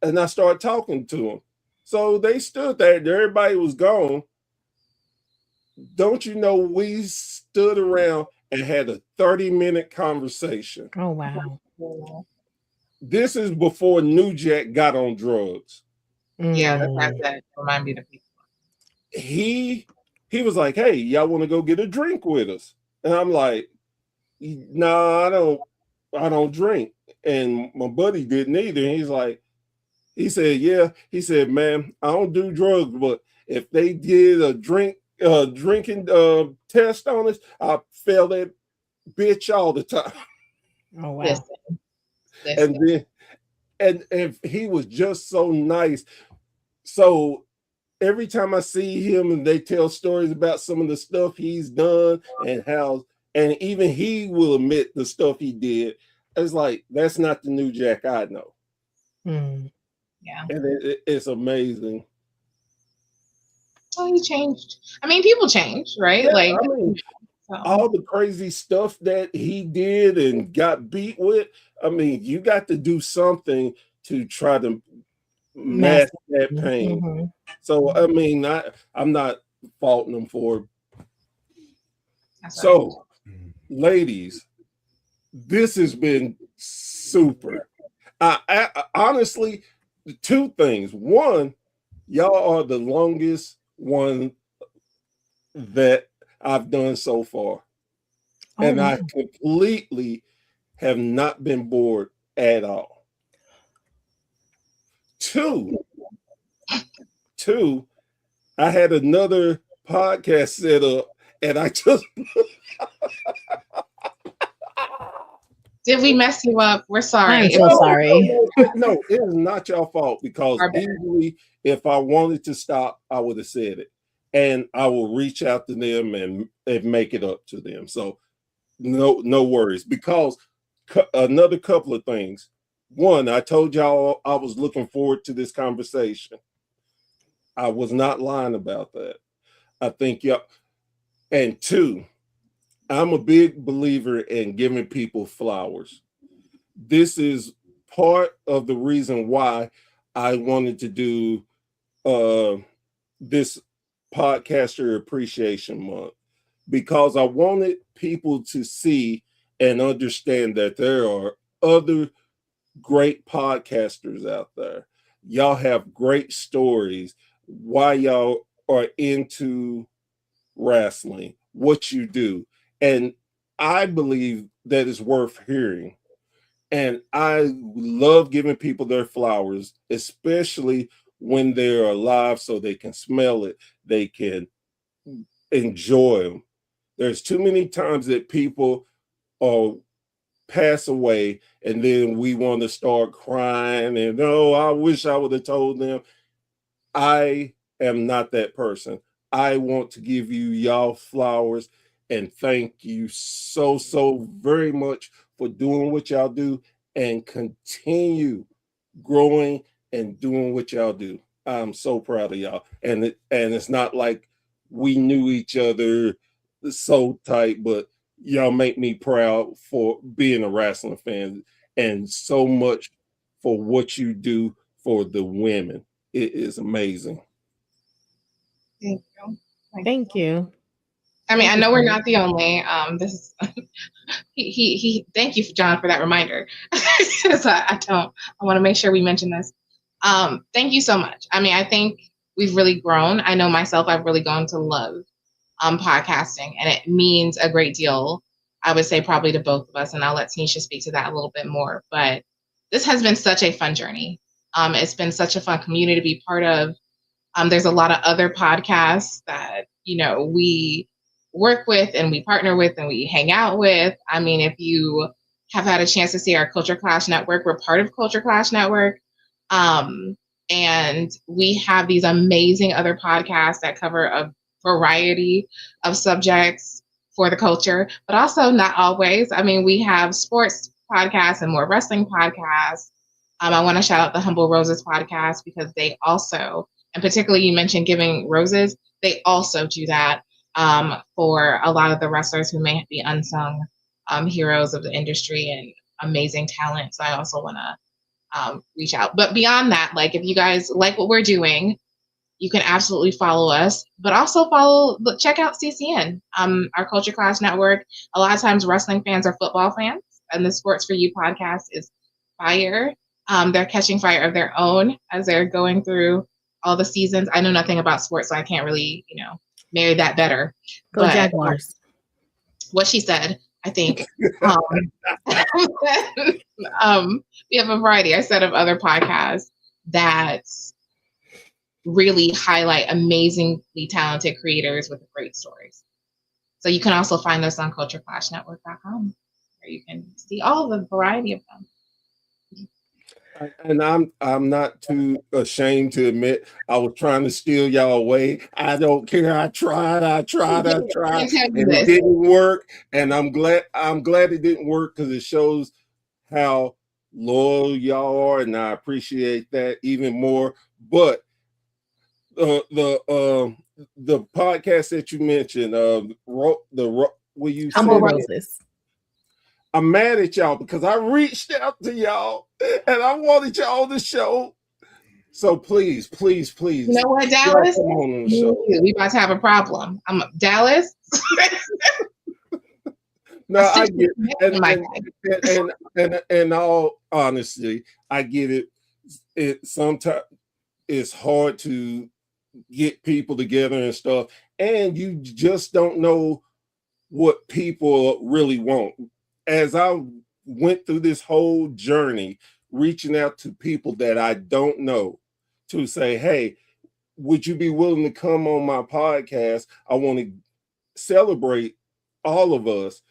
And I started talking to them. So they stood there. Everybody was gone. Don't you know, we stood around and had a 30-minute conversation. Oh, wow. This is before New Jack got on drugs. Yeah, that remind me of people. He was like, hey, y'all want to go get a drink with us? And I'm like, no, I don't drink. And my buddy didn't either. And he said, yeah. He said, man, I don't do drugs, but if they did a drinking test on us, I fail that bitch all the time. Oh, wow. Listen. And if he was just so nice. So every time I see him and they tell stories about some of the stuff he's done and even he will admit the stuff he did, it's like, that's not the New Jack I know. Yeah. And it's amazing. Well, he changed. I mean, people change, right? Yeah, like I mean, all the crazy stuff that he did and got beat with. I mean, you got to do something to try to mask that pain. Mm-hmm. So, I mean, I'm not faulting him for it. That's So, ladies, this has been super. I honestly, two things. One, y'all are the longest one that I've done so far. Oh, And wow. I completely have not been bored at all. Two, I had another podcast set up and I just Did we mess you up? We're sorry. I'm so sorry. No, it is not your fault because Our bad. easily, if I wanted to stop, I would have said it, and I will reach out to them and make it up to them. So no worries. Because another couple of things. One, I told y'all I was looking forward to this conversation. I was not lying about that. I think y'all. And two, I'm a big believer in giving people flowers. This is part of the reason why I wanted to do this podcaster appreciation month, because I wanted people to see and understand that there are other great podcasters out there. Y'all have great stories, why y'all are into wrestling, what you do. And I believe that is worth hearing. And I love giving people their flowers, especially when they're alive so they can smell it, they can enjoy them. There's too many times that people pass away and then we want to start crying and, oh, I wish I would have told them. I am not that person. I want to give y'all flowers and thank you so very much for doing what y'all do and continue growing and doing what y'all do. I'm so proud of y'all. And it's not like we knew each other so tight, but y'all make me proud for being a wrestling fan and so much for what you do for the women. It is amazing. Thank you. Thank you. I mean, I know we're not the only. This is he. Thank you, John, for that reminder. I want to make sure we mention this. Thank you so much. I mean, I think we've really grown. I know myself, I've really gone to love podcasting, and it means a great deal. I would say probably to both of us, and I'll let Tanisha speak to that a little bit more. But this has been such a fun journey. It's been such a fun community to be part of. There's a lot of other podcasts that we work with and we partner with and we hang out with. I mean, if you have had a chance to see our Culture Clash Network, we're part of Culture Clash Network. And we have these amazing other podcasts that cover a variety of subjects for the culture, but also not always. I mean, we have sports podcasts and more wrestling podcasts. I want to shout out the Humble Roses podcast because they also, and particularly you mentioned giving roses, they also do that for a lot of the wrestlers who may be unsung heroes of the industry and amazing talent. So I also want to reach out. But beyond that, like if you guys like what we're doing, you can absolutely follow us, but also check out CCN, our Culture Clash Network. A lot of times wrestling fans are football fans, and the Sports for You podcast is fire. They're catching fire of their own as they're going through all the seasons. I know nothing about sports, so I can't really, marry that better. Go Jaguars. What she said, I think. We have a variety, I said, of other podcasts that really highlight amazingly talented creators with great stories. So you can also find us on cultureclashnetwork.com, where you can see all the variety of them. And I'm not too ashamed to admit I was trying to steal y'all away. I don't care. I tried, and it didn't work. And I'm glad it didn't work because it shows how loyal y'all are, and I appreciate that even more. But the podcast that you mentioned, will you Humble Roses? I'm mad at y'all because I reached out to y'all and I wanted y'all to show. So please. You know what, Dallas? Come on the show. We about to have a problem. Dallas. No, I get it. And in all honesty, I get it. It sometimes it's hard to get people together and stuff, and you just don't know what people really want. As I went through this whole journey, reaching out to people that I don't know to say, hey, would you be willing to come on my podcast? I want to celebrate all of us.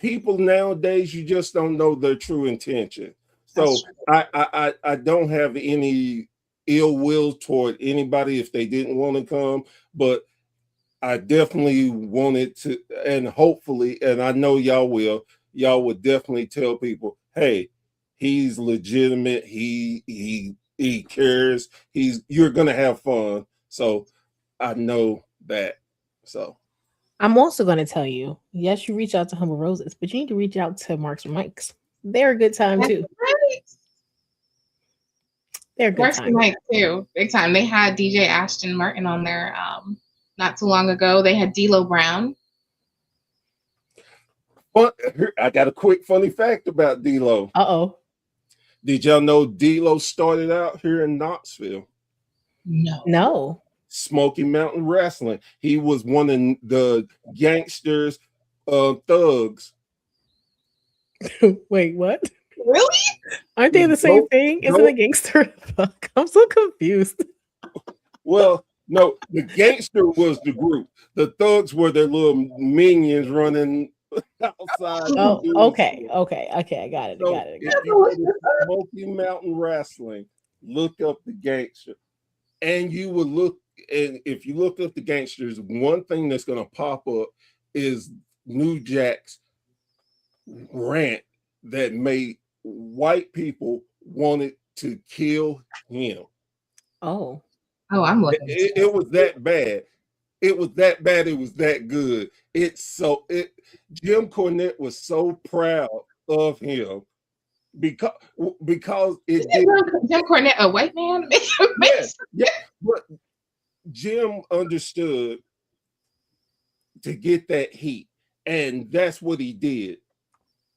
people nowadays, you just don't know their true intention. That's So true. I don't have any ill will toward anybody if they didn't want to come, but I definitely wanted to, and hopefully, and I know y'all would definitely tell people, hey, he's legitimate, he cares, you're gonna have fun. So I know that. So I'm also going to tell you, yes, you reach out to Humble Roses, but you need to reach out to Marks and Mikes. They're a good time That's too. right. They're a good Works time. tonight too, big time. They had DJ Ashton Martin on there not too long ago. They had D'Lo Brown. but I got a quick funny fact about D-Lo. Uh-oh. Did y'all know D-Lo started out here in Knoxville? No. Smoky Mountain Wrestling. He was one of the gangsters, thugs. Wait, what? Really? Aren't they the same Nope, thing? Isn't nope. a gangster? Fuck. I'm so confused. Well, no, the gangster was the group. The thugs were their little minions running outside. Oh, doing okay. stuff. Okay. I got it. I So got it. if you go to Smoky Mountain Wrestling, look up the gangster. And you will look, and if you look up the gangsters, one thing that's going to pop up is New Jack's rant that made white people wanted to kill him. Oh. Oh, I'm looking. It was that bad. It was that bad. It was that good. Jim Cornette was so proud of him because it did. Jim Cornette, a white man? Yes, yeah, but Jim understood to get that heat, and that's what he did.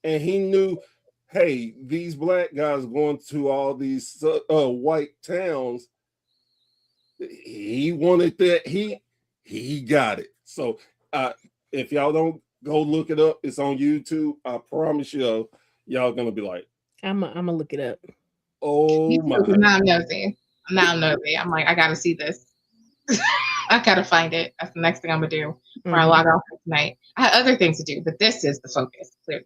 And he knew, hey, these black guys going to all these white towns. He wanted that heat. He got it. So if y'all don't go look it up, it's on YouTube. I promise y'all gonna be like, I'm gonna look it up. oh my. Now I'm nosy. I'm like, I gotta see this. I gotta find it. That's the next thing I'm gonna do before I log off for tonight. I had other things to do, but this is the focus, clearly.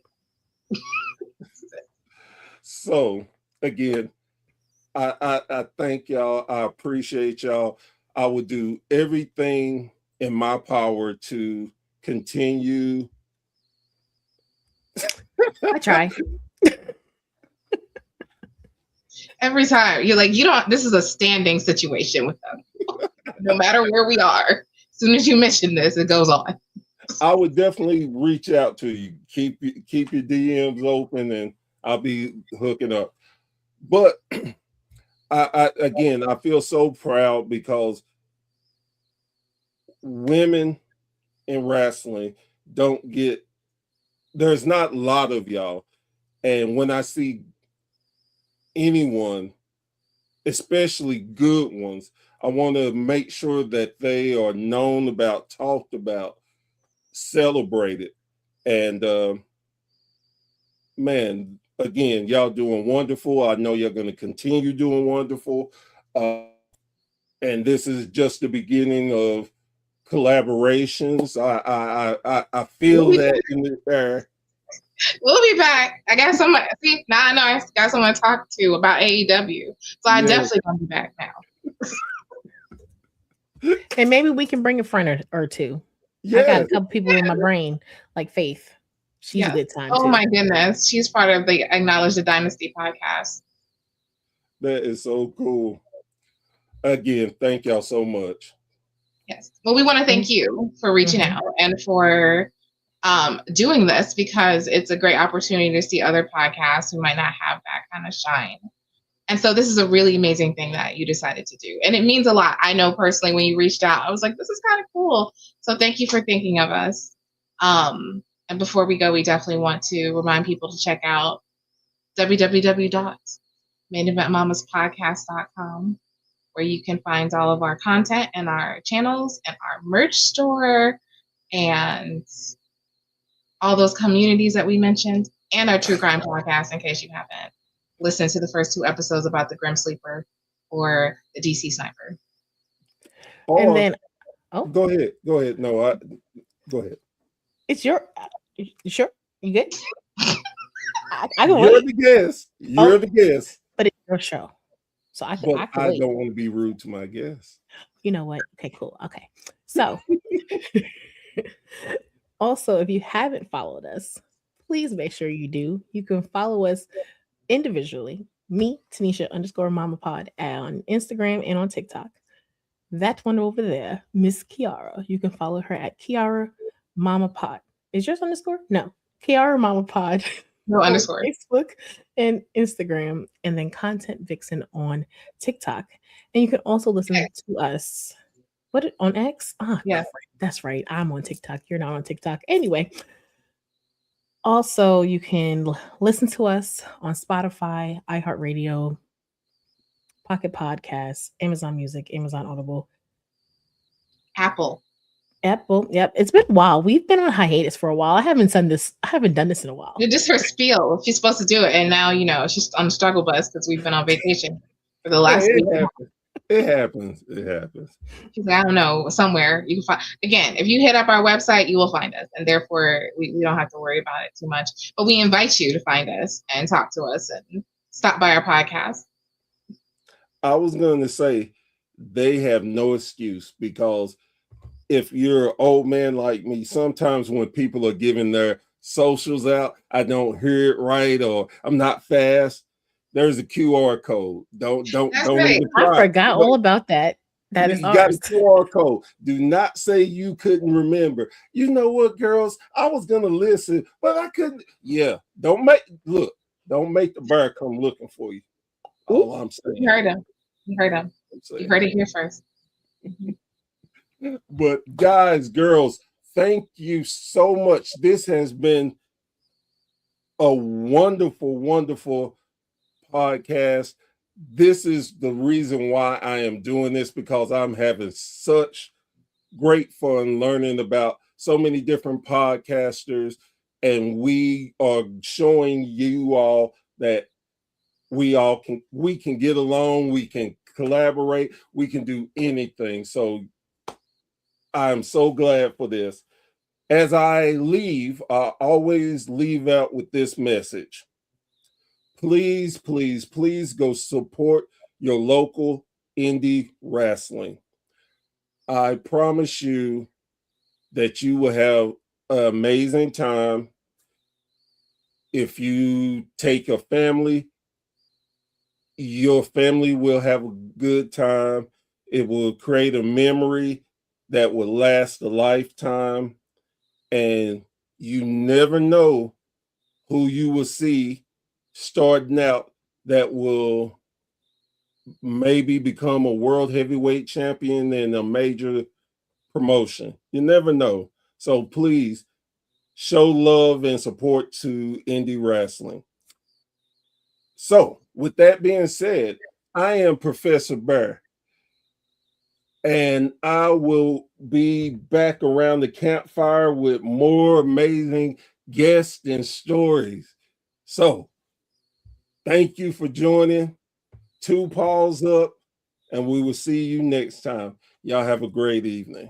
So again, I thank y'all. I appreciate y'all. I would do everything in my power to continue. I try. Every time you're like, you don't. This is a standing situation with them. No matter where we are, as soon as you mention this, it goes on. I would definitely reach out to you. Keep your DMs open, and I'll be hooking up. But I feel so proud because women in wrestling don't get. There's not a lot of y'all, and when I see anyone, especially good ones, I want to make sure that they are known about, talked about, celebrated. And man, again, y'all doing wonderful. I know you're going to continue doing wonderful. And this is just the beginning of collaborations. I feel that in the air. We'll be back. I got someone. See, now I know I got someone to talk to about AEW. So I definitely gonna be back now. And maybe we can bring a friend or two. Yeah. I got a couple people in my brain, like Faith. She's a good time. Oh too. my goodness, she's part of the Acknowledge the Dynasty podcast. That is so cool. Again, thank y'all so much. Yes. Well, we want to thank you for reaching out and for doing this, because it's a great opportunity to see other podcasts who might not have that kind of shine. And so this is a really amazing thing that you decided to do. And it means a lot. I know personally when you reached out, I was like, this is kind of cool. So thank you for thinking of us. And before we go, we definitely want to remind people to check out www.maineventmamaspodcast.com, where you can find all of our content and our channels and our merch store and all those communities that we mentioned, and our true crime podcast, in case you haven't listened to the first 2 episodes about the Grim Sleeper or the DC Sniper. And then, go ahead. No, go ahead. It's your. You sure? You good? I can You're wait. the guest. You're the guest. But it's your show. So I But can I wait. don't want to be rude to my guests. You know what? Okay, cool. Okay. So also, if you haven't followed us, please make sure you do. You can follow us individually. Me, Tanisha underscore Mama Pod on Instagram and on TikTok. That one over there, Miss Kiara. You can follow her at Kiara Mama Pod. Is yours underscore? No. Kiara Mama Pod No on underscore. Facebook and Instagram, and then Content Vixen on TikTok. And you can also listen to us. What on X? Ah, Yes. that's right. I'm on TikTok. You're not on TikTok. Anyway, also you can listen to us on Spotify, iHeartRadio, Pocket Podcasts, Amazon Music, Amazon Audible, Apple. Apple. Yep, it's been a while. We've been on hiatus for a while. I haven't done this in a while. It's just her spiel. She's supposed to do it, and now she's on the struggle bus because we've been on vacation for the last week. It happens. It happens. She's like, I don't know, somewhere you can find. Again, if you hit up our website, you will find us, and therefore we don't have to worry about it too much. But we invite you to find us and talk to us and stop by our podcast. I was going to say they have no excuse, because if you're an old man like me, sometimes when people are giving their socials out, I don't hear it right, or I'm not fast. There's a QR code. Don't right. even try. I forgot all about that. That is you got ours. a QR code. Do not say you couldn't remember. You know what, girls? I was gonna listen, but I couldn't. Yeah, don't make the bear come looking for you. All I'm saying. You heard him. You heard him. You heard it here first. But guys, girls, thank you so much. This has been a wonderful, wonderful podcast. This is the reason why I am doing this, because I'm having such great fun learning about so many different podcasters, and we are showing you all that we can get along, we can collaborate, we can do anything. So I'm so glad for this. As I leave, I always leave out with this message. Please, please, please go support your local indie wrestling. I promise you that you will have an amazing time. If you take a family, your family will have a good time. It will create a memory that will last a lifetime. And you never know who you will see starting out that will maybe become a world heavyweight champion in a major promotion. You never know. So please show love and support to indie wrestling. So with that being said, I am Professor Bear, and I will be back around the campfire with more amazing guests and stories. So thank you for joining. 2 paws up, and we will see you next time. Y'all have a great evening.